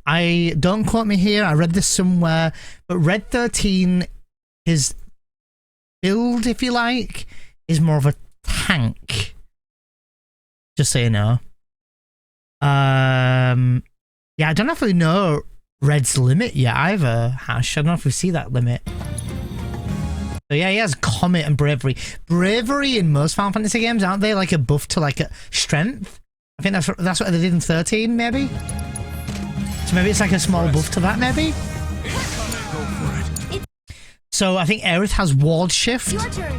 Don't quote me here, I read this somewhere, but Red 13, his build, if you like, is more of a tank. Just so you know. Yeah, I don't know if we know Red's limit yet either, Hash. I don't know if we see that limit. So yeah, he has Comet and Bravery. Bravery in most Final Fantasy games, aren't they like a buff to like a strength? I think that's what they did in 13, maybe? So maybe it's like a small buff to that, maybe? So I think Aerith has Ward Shift.
Your turn.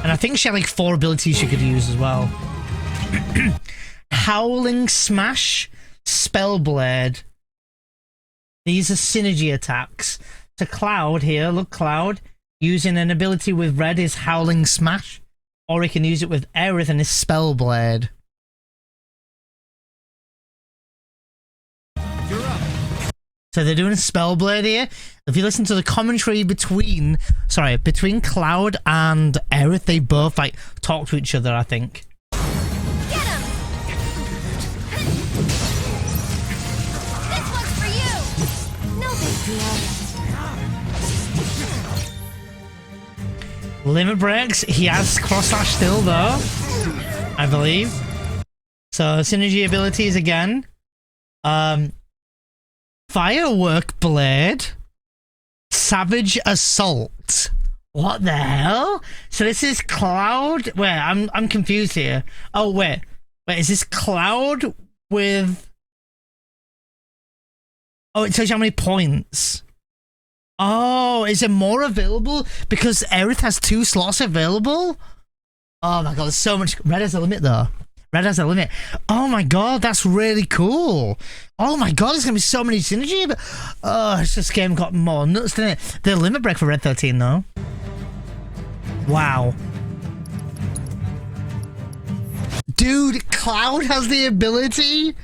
And I think she had like 4 abilities she could use as well. Howling Smash, Spellblade. These are synergy attacks. To Cloud here, look, Cloud, using an ability with Red is Howling Smash, or he can use it with Aerith and his Spellblade.
You're up.
So they're doing a Spellblade here. If you listen to the commentary between Cloud and Aerith, they both like talk to each other, I think.
Get him! This one's for you! No big deal.
Limit breaks. He has Cross Slash still though, I believe. So synergy abilities again. Firework Blade. Savage Assault. What the hell? So this is Cloud. Wait, I'm confused here. Oh wait, is this Cloud with? Oh, it tells you how many points. Oh, is there more available? Because Aerith has 2 slots available? Oh my god, there's so much. Red has a limit though. Red has a limit. Oh my god, that's really cool. Oh my god, there's gonna be so many synergy. But oh, this game got more nuts, didn't it? The limit break for Red 13 though. Wow. Dude, Cloud has the ability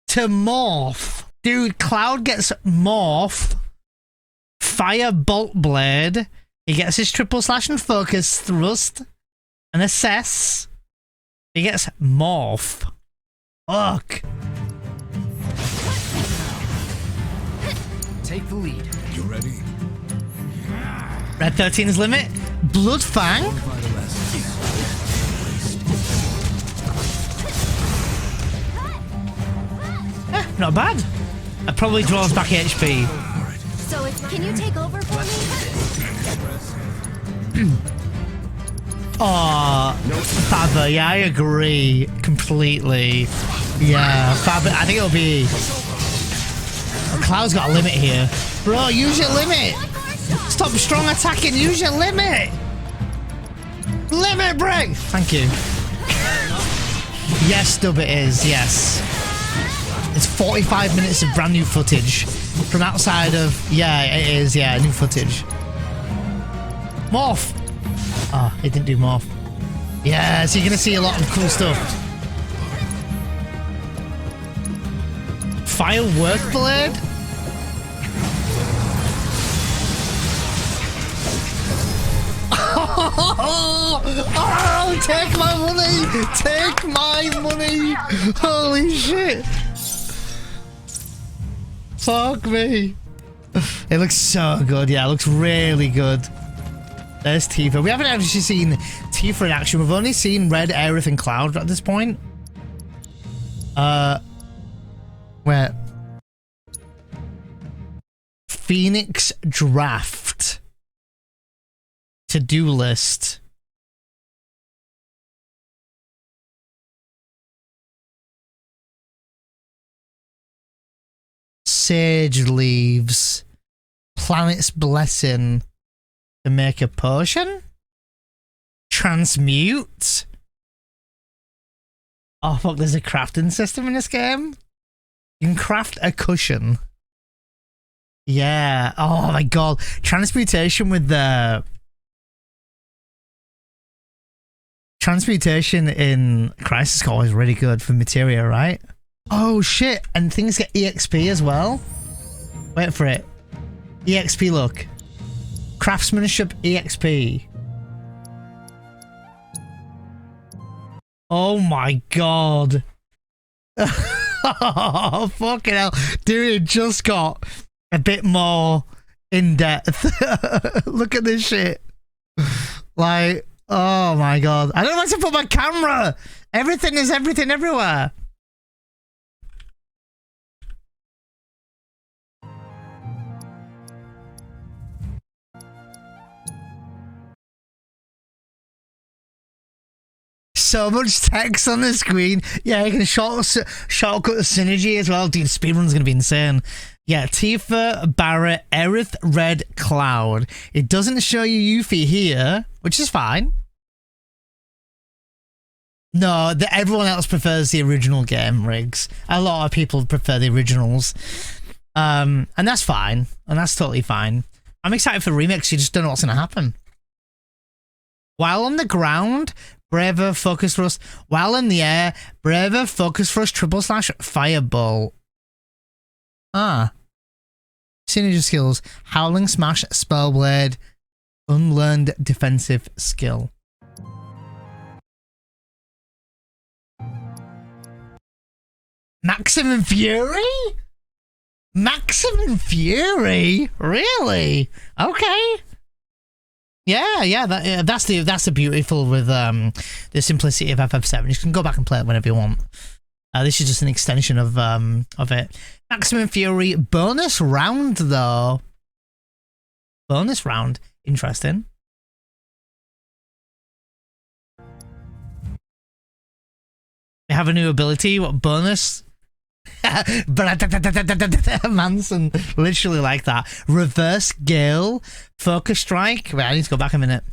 to morph. Dude, Cloud gets morph. Fire Bolt Blade. He gets his triple slash and focus thrust and assess. He gets morph. Fuck.
Take the lead.
You ready?
Red 13's limit. Blood Fang. Not bad. It probably draws back HP.
So can you take over for me?
Oh, Faber, yeah, I agree completely. Yeah, Faber, I think it'll be... Cloud's got a limit here. Bro, use your limit! Stop strong attacking, use your limit! Limit break! Thank you. Yes, Dub, it is, yes. It's 45 minutes of brand new footage from outside of... Yeah, it is, yeah, new footage. Morph! Oh, it didn't do morph. Yeah, so you're gonna see a lot of cool stuff. Firework blade? Oh, take my money! Take my money! Holy shit! Fuck me! It looks so good, yeah, it looks really good. There's Tifa. We haven't actually seen Tifa in action. We've only seen Red, Aerith, and Cloud at this point. Where? Phoenix draft. To-do list. Sage leaves. Planet's blessing. To make a potion? Transmute? Oh fuck, there's a crafting system in this game? You can craft a cushion. Yeah, oh my god. Transmutation with the... Transmutation in Crisis Core is really good for materia, right? Oh shit, and things get EXP as well? Wait for it. EXP, look. Craftsmanship EXP. Oh my god. Oh, fucking hell. Dude, it just got a bit more in depth. Look at this shit. Like, oh my god. I don't know where to put my camera. Everything is everything everywhere. So much text on the screen. Yeah, you can shortcut the synergy as well. Dude, speedrun's gonna be insane. Yeah, Tifa, Barret, Aerith, Red, Cloud. It doesn't show you Yuffie here, which is fine. No, everyone else prefers the original game, Riggs. A lot of people prefer the originals. And that's fine. And that's totally fine. I'm excited for the remix, you just don't know what's gonna happen. While on the ground, Braver, Focus Thrust. While in the air, Braver, Focus Thrust, / Firebolt. Ah. Synergy skills. Howling Smash, Spellblade. Unlearned defensive skill. Maximum Fury? Maximum Fury? Really? Okay. Yeah, that's the beautiful with the simplicity of FF7. You can go back and play it whenever you want. This is just an extension of it. Maximum Fury bonus round though. Bonus round, interesting. They have a new ability. What bonus? Manson, literally like that. Reverse Gale, Focus Strike. Wait, I need to go back a minute.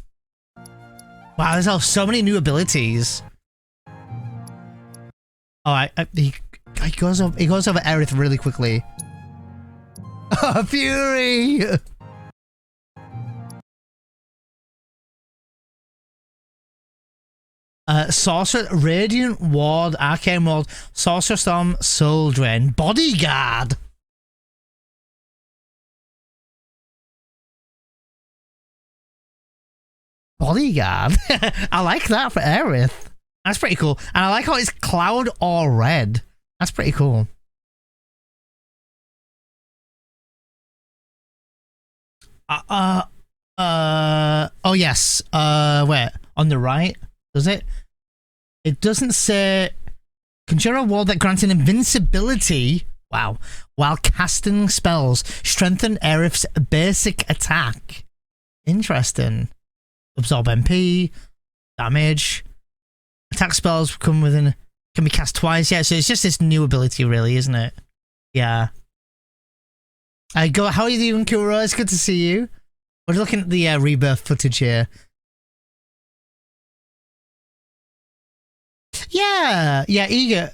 Wow, there's so many new abilities. Oh, he goes over Aerith really quickly. Oh, Fury! Sorcerer, Radiant Ward, Arcane Ward, Sorcerer Storm, Soul Drain, Bodyguard. Bodyguard. I like that for Aerith. That's pretty cool. And I like how it's Cloud or Red. That's pretty cool. Oh yes. Wait, on the right, does it? It doesn't say conjure a wall that grants an invincibility Wow. While casting spells, strengthen Aerith's basic attack. Interesting. Absorb MP, damage. Attack spells can be cast twice. Yeah, so it's just this new ability, really, isn't it? Yeah. How are you doing, Kuro? It's good to see you. We're looking at the Rebirth footage here. Yeah, Eager.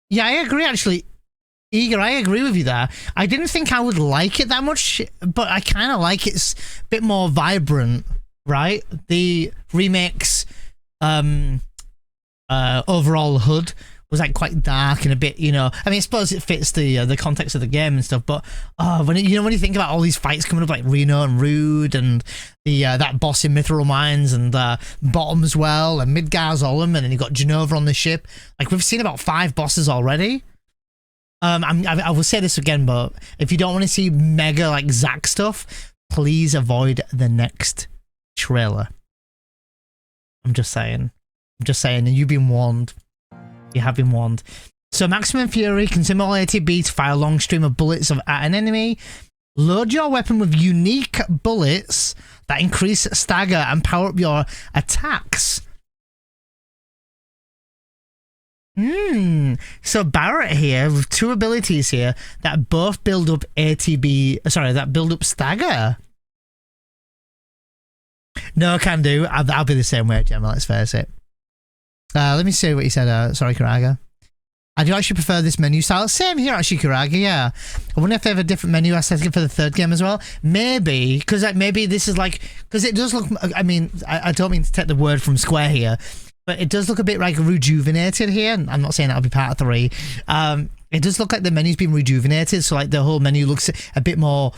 Yeah, I agree, actually. Eager, I agree with you there. I didn't think I would like it that much, but I kind of like it's a bit more vibrant, right? The remix overall HUD was like quite dark and a bit, you know, I mean, I suppose it fits the context of the game and stuff, but when you think about all these fights coming up like Reno and Rude and the that boss in Mithril Mines and Bottom's Well and Midgar's Ollum, and then you got Genova on the ship, like we've seen about 5 bosses already. I will say this again, but if you don't want to see mega like Zack stuff, please avoid the next trailer. I'm just saying, and you've been warned. You have been warned. So Maximum Fury can simulate ATB to fire a long stream of bullets at an enemy. Load your weapon with unique bullets that increase stagger and power up your attacks. So Barrett here with 2 abilities here that both build up that build up stagger. No, can do. I'll be the same way, Gemma, let's face it. Let me see what you said. Sorry, Karaga. I do actually prefer this menu style. Same here, actually, Karaga, yeah. I wonder if they have a different menu aesthetic for the 3rd game as well. Maybe, because maybe this is like... Because it does look... I mean, I don't mean to take the word from Square here, but it does look a bit like rejuvenated here. I'm not saying that'll be part of 3. It does look like the menu's been rejuvenated, so like the whole menu looks a bit more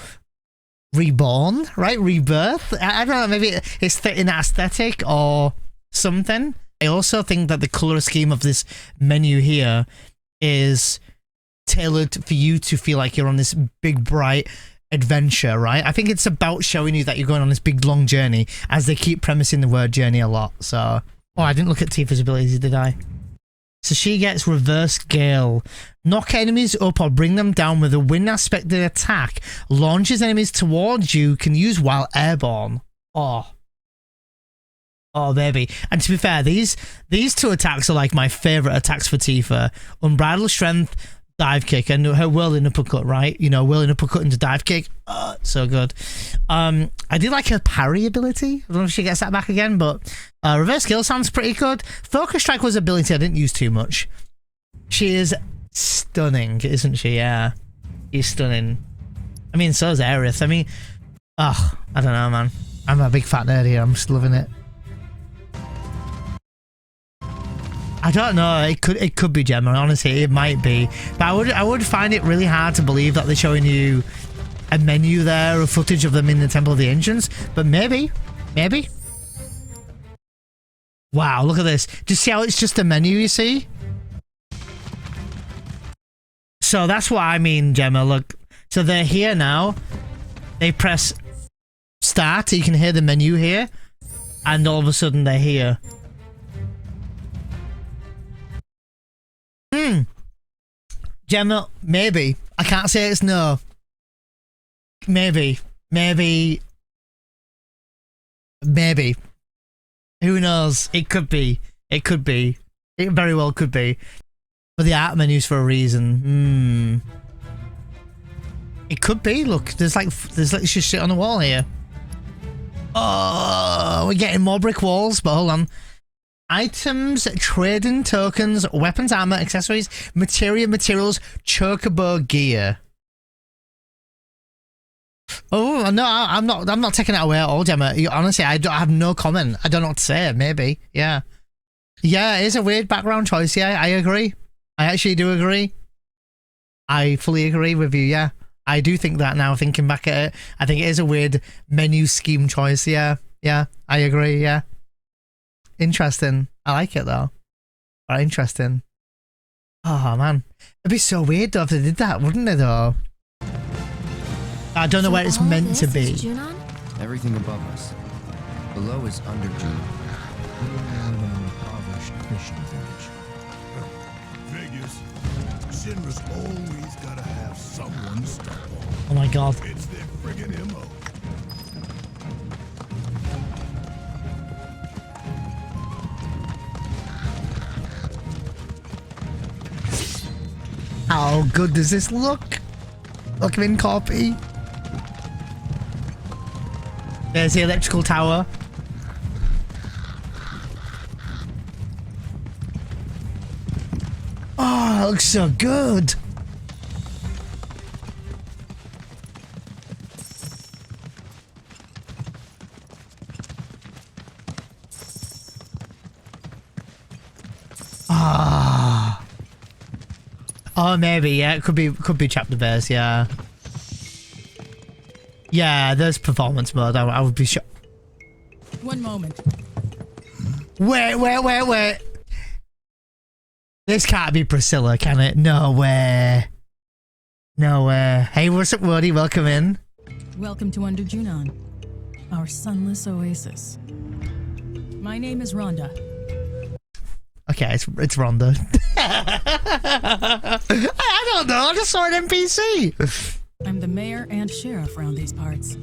reborn, right? Rebirth? I don't know, maybe it's in that aesthetic or something. I also think that the color scheme of this menu here is tailored for you to feel like you're on this big, bright adventure, right? I think it's about showing you that you're going on this big, long journey, as they keep premising the word journey a lot. So, oh, I didn't look at Tifa's abilities, did I? So she gets Reverse Gale. Knock enemies up or bring them down with a wind aspected attack. Launches enemies towards you, can use while airborne. Oh, baby. And to be fair, these 2 attacks are like my favourite attacks for Tifa. Unbridled Strength, Dive Kick, and her Whirling Uppercut, right? You know, Whirling Uppercut into Dive Kick. So good. I do like her parry ability. I don't know if she gets that back again, but Reverse Gale sounds pretty good. Focus Strike was ability I didn't use too much. She is stunning, isn't she? Yeah. She's stunning. I mean, so is Aerith. I mean, I don't know, man. I'm a big fat nerd here. I'm just loving it. I don't know. It could be Gemma. Honestly, it might be. But I would find it really hard to believe that they're showing you a menu there of footage of them in the Temple of the Ancients. But maybe. Wow, look at this. Do you see how it's just a menu, you see? So that's what I mean, Gemma. Look. So they're here now. They press start. You can hear the menu here. And all of a sudden they're here. Gemma, maybe. I can't say it's no. Maybe. Who knows? It could be. It very well could be. But the art menu's for a reason. It could be. Look, there's like just shit on the wall here. Oh, we're getting more brick walls, but hold on. Items, trading tokens, weapons, armor, accessories, materials, chocobo gear. Oh no, I'm not taking it away at all, Gemma. Honestly, I have no comment. I don't know what to say. Maybe, yeah, it is a weird background choice. Yeah, I agree. I actually do agree. I fully agree with you. Yeah, I do think that now. Thinking back at it, I think it is a weird menu scheme choice. Yeah, I agree. Yeah. Interesting. I like it though. Very interesting. Oh man. It'd be so weird though if they did that, wouldn't it though? I don't know where it's meant to be.
Everything above us. Below is under Junon.
Impoverished fishing village.
Figures. Shinra's always gotta have someone to stop on.
Oh my god.
It's their friggin' MO.
How good does this look? Look him in copy. There's the electrical tower. Oh, it looks so good. Ah. Oh, maybe, yeah. It could be chapter verse, yeah. Yeah, there's performance mode. I would be sure.
One moment.
Wait. This can't be Priscilla, can it? No way. No way. Hey, what's up, Woody? Welcome in.
Welcome to Under Junon, our sunless oasis. My name is Rhonda.
Okay, it's Rhonda. I don't know. I just saw an NPC.
I'm the mayor and sheriff around these parts.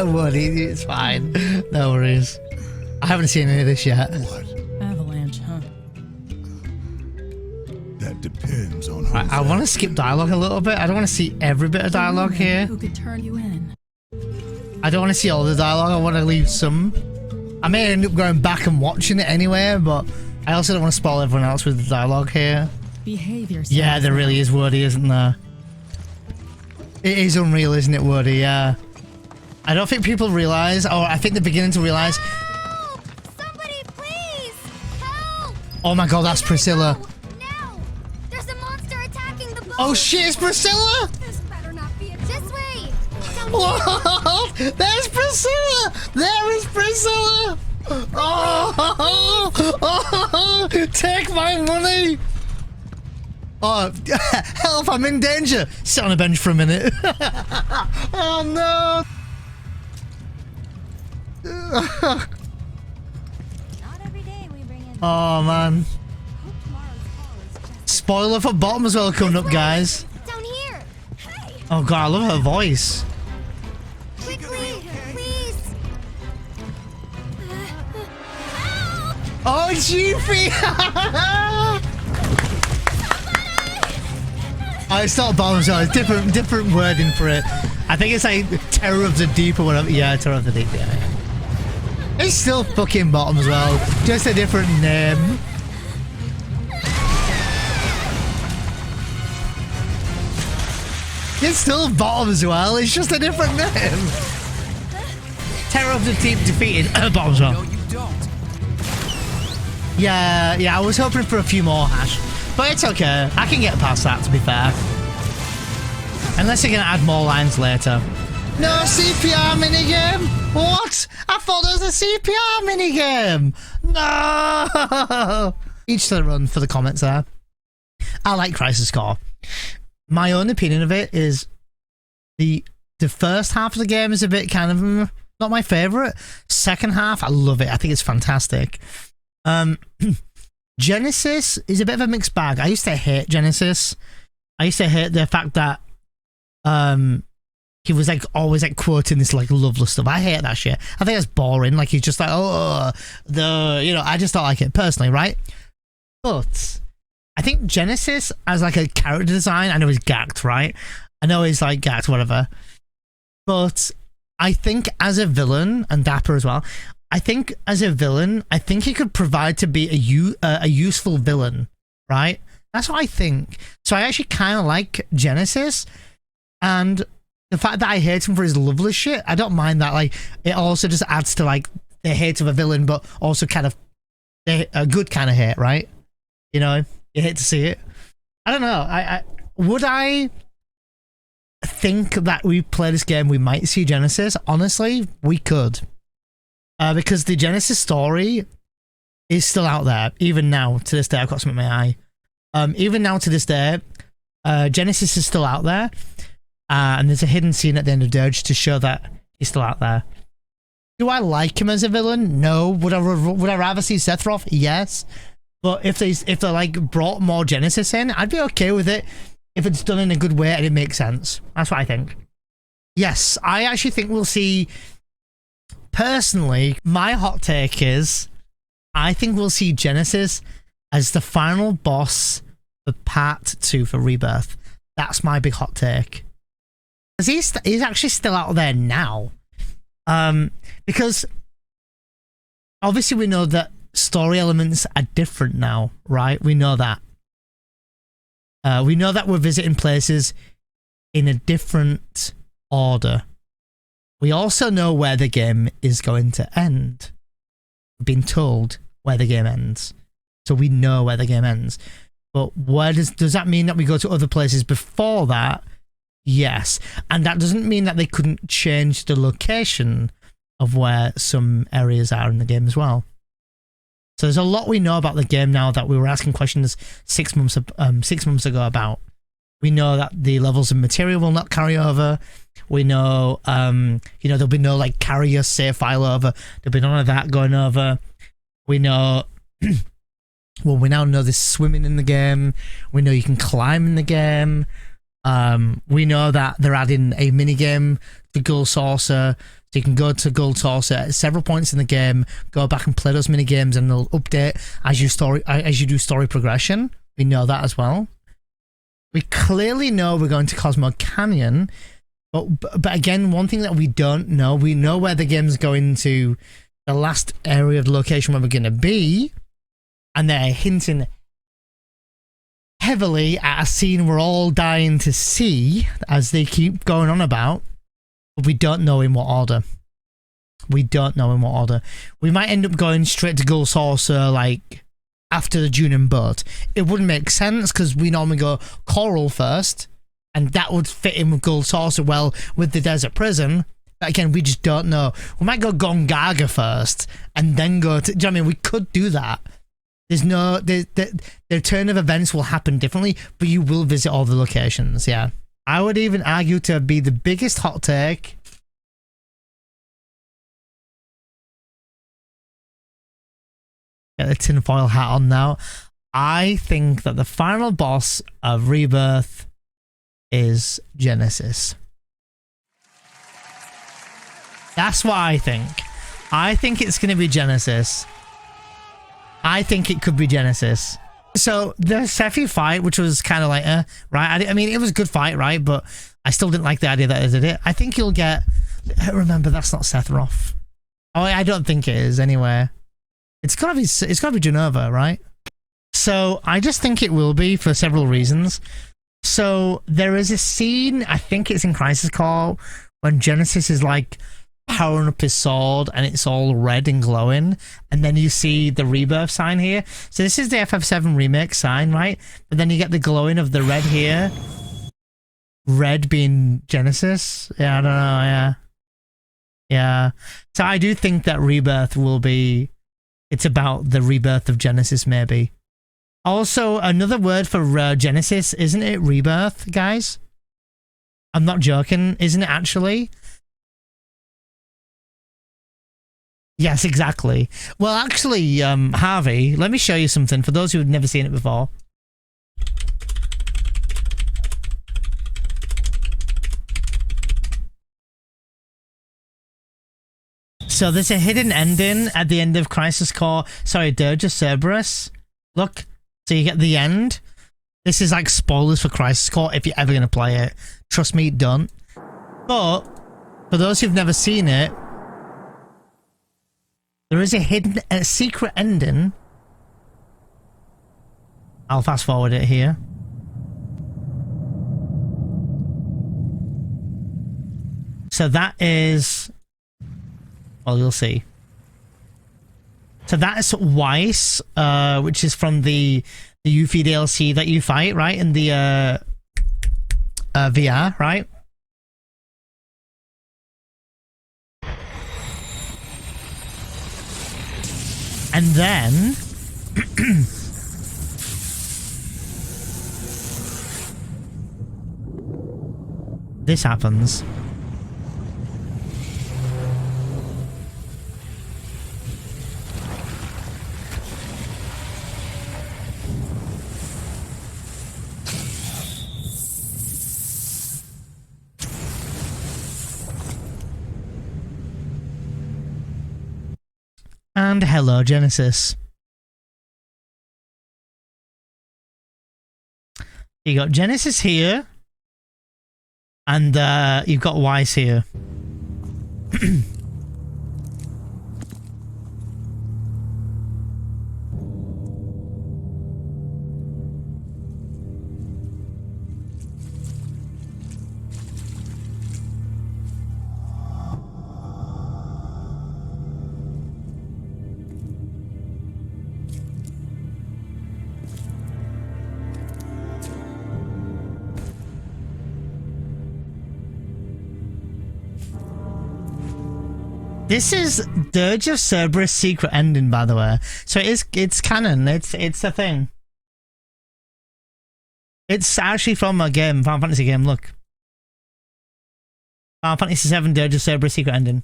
Woody, it's fine. No worries. I haven't seen any of this yet.
What?
Avalanche, huh?
That depends on who.
I want to skip dialogue a little bit. I don't want to see every bit of dialogue here.
Who could turn you in?
I don't want to see all the dialogue. I want to leave some. I may end up going back and watching it anyway, but I also don't want to spoil everyone else with the dialogue here.
Behave yourself.
Yeah, there really is, Woody, isn't there? It is unreal, isn't it, Woody? Yeah. I don't think people realize, or I think they're beginning to realize.
Help! Somebody, please! Help!
Oh my god, that's Priscilla.
No! There's a monster attacking the boat!
Oh shit, it's Priscilla!
This better not be this way! Down
What? There's Priscilla! There is Priscilla! Oh! Take my money! Oh, help, I'm in danger! Sit on a bench for a minute. Oh no!
Not every day we bring in.
Oh man. Spoiler for bottom as well coming up, guys.
Down here! Hey!
Oh god, I love her voice.
Quickly! Please! Help!
Oh, Juffy! Oh, it's not bottom as well. It's different wording for it. I think it's like Terror of the Deep or whatever. Yeah, Terror of the Deep. Yeah. It's still fucking bottom as well. Just a different name. It's still bottom as well. It's just a different name. Terror of the Deep defeated bottom as well.
No, you don't.
Yeah, I was hoping for a few more hash. But it's okay. I can get past that, to be fair. Unless you're going to add more lines later. No CPR minigame? What? I thought there was a CPR minigame. No! Each to run for the comments there. I like Crisis Core. My own opinion of it is the first half of the game is a bit kind of not my favourite. Second half, I love it. I think it's fantastic. Genesis is a bit of a mixed bag. I used to hate Genesis. I used to hate the fact that he was like always like quoting this like loveless stuff. I hate that shit. I think it's boring. Like he's just like, I just don't like it personally, right? But I think Genesis as like a character design, I know he's gacked, right? I know he's like gacked, whatever. But I think as a villain, and Dapper as well, I think as a villain, I think he could provide to be a useful villain, right? That's what I think. So I actually kind of like Genesis, and the fact that I hate him for his loveless shit, I don't mind that. Like, it also just adds to like the hate of a villain, but also kind of a good kind of hate, right? You know, you hate to see it. I don't know. Would I think that we play this game, we might see Genesis? Honestly, we could. Because the Genesis story is still out there, even now, to this day. I've got something in my eye. Even now, to this day, Genesis is still out there, and there's a hidden scene at the end of Dirge to show that he's still out there. Do I like him as a villain? No. Would I rather see Sephiroth? Yes. But if they like brought more Genesis in, I'd be okay with it if it's done in a good way and it makes sense. That's what I think. Yes, I actually think we'll see. Personally, my hot take is I think we'll see Genesis as the final boss for Part 2 for Rebirth. That's my big hot take. Because he's actually still out there now. Because obviously we know that story elements are different now, right? We know that. We know that we're visiting places in a different order. We also know where the game is going to end. We've been told where the game ends. So we know where the game ends. But where does that mean that we go to other places before that? Yes. And that doesn't mean that they couldn't change the location of where some areas are in the game as well. So there's a lot we know about the game now that we were asking questions 6 months ago about. We know that the levels of material will not carry over. We know, there'll be no like carrier save file over. There'll be none of that going over. We know, well, we now know there's swimming in the game. We know you can climb in the game. We know that they're adding a mini game to Gold Saucer. So you can go to Gold Saucer at several points in the game, go back and play those mini games, and they'll update as you do story progression. We know that as well. We clearly know we're going to Cosmo Canyon, but again, one thing that we don't know, we know where the game's going to, the last area of the location where we're going to be, and they're hinting heavily at a scene we're all dying to see, as they keep going on about, but we don't know in what order. We don't know in what order. We might end up going straight to Gold Saucer, like, after the Junon boat. It wouldn't make sense because we normally go Coral first, and that would fit in with Gold Saucer well with the Desert Prison. But again, we just don't know. We might go Gongaga first and then go to... Do you know what I mean? We could do that. There's no... The turn of events will happen differently, but you will visit all the locations, yeah. I would even argue to be the biggest hot take... Get the tinfoil hat on now. I think that the final boss of Rebirth is Genesis. That's what I think. I think it's going to be Genesis. I think it could be Genesis. So the Sephi fight, which was kind of like, right? I mean, it was a good fight, right? But I still didn't like the idea that they did it. I think you'll get... Remember, that's not Sephiroth. Oh, I don't think it is anyway. It's gotta be Genova, right? So I just think it will be for several reasons. So there is a scene, I think it's in Crisis Core, when Genesis is like powering up his sword and it's all red and glowing, and then you see the Rebirth sign here. So this is the FF7 remake sign, right? But then you get the glowing of the red here. Red being Genesis. Yeah, I don't know, yeah. Yeah. So I do think that Rebirth will be... It's about the rebirth of Genesis, maybe. Also, another word for Genesis, isn't it rebirth, guys? I'm not joking, isn't it actually? Yes, exactly. Well, actually, Harvey, let me show you something for those who have never seen it before. So there's a hidden ending at the end of Crisis Core. Sorry, Dirge of Cerberus. Look, so you get the end. This is like spoilers for Crisis Core if you're ever going to play it. Trust me, don't. But for those who've never seen it, there is a secret ending. I'll fast forward it here. So that is... Well, you'll see. So that's Weiss, which is from the Yuffie DLC that you fight, right? In the VR, right? And then... this happens. And hello, Genesis. You got Genesis here, and you've got Weiss here. This is Dirge of Cerberus' secret ending, by the way. So it's canon. It's a thing. It's actually from a game, Final Fantasy game. Look, Final Fantasy VII Dirge of Cerberus' secret ending.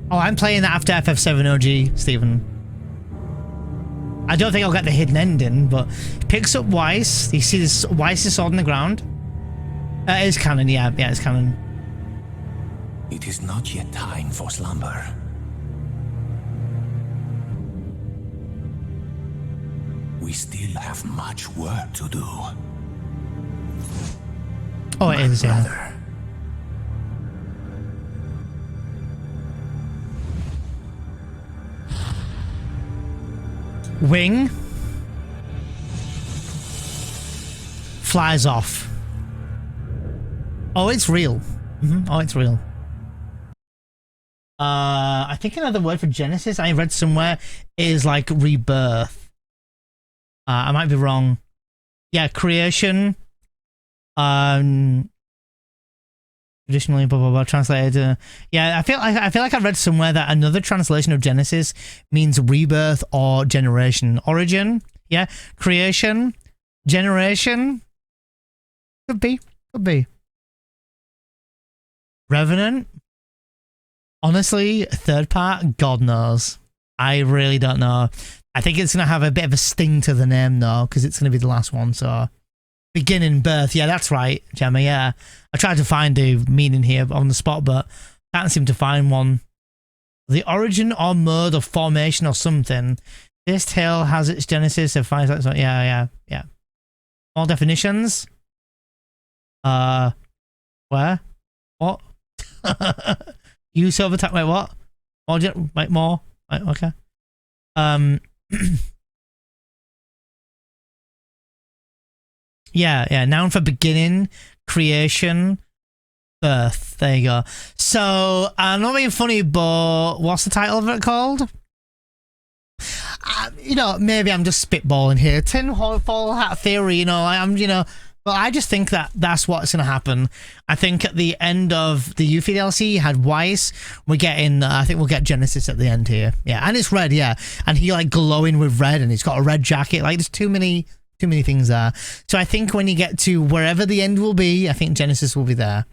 Oh, I'm playing that after FF7 OG, Stephen. I don't think I'll get the hidden ending, but he picks up Weiss. You see this Weiss' sword on the ground. It is canon, yeah, it's canon.
It is not yet time for slumber. We still have much work to do.
Oh, it is, yeah. Wing flies off. Oh, it's real. Oh, it's real. I think another word for Genesis I read somewhere is like rebirth. I might be wrong. Yeah, creation. Traditionally, blah blah blah. Translated. Yeah, I feel like I read somewhere that another translation of Genesis means rebirth or generation. Origin. Yeah, creation, generation. Could be. Revenant. Honestly, third part, God knows. I really don't know. I think it's going to have a bit of a sting to the name, though, because it's going to be the last one, so... Beginning, birth. Yeah, that's right, Gemma, yeah. I tried to find a meaning here on the spot, but can't seem to find one. The origin or mode of formation or something. This tale has its genesis of five... Yeah. All definitions. Where? What? Use of attack. Wait, what? Wait, more. Wait, okay. Yeah. Noun for beginning, creation, birth. There you go. So, I'm not being funny, but what's the title of it called? Maybe I'm just spitballing here. Tinfoil hat theory. But I just think that that's what's going to happen. I think at the end of the Yuffie DLC, you had Weiss. I think we'll get Genesis at the end here. Yeah, and it's red, yeah. And he like glowing with red, and he's got a red jacket. Like, there's too many things there. So I think when you get to wherever the end will be, I think Genesis will be there.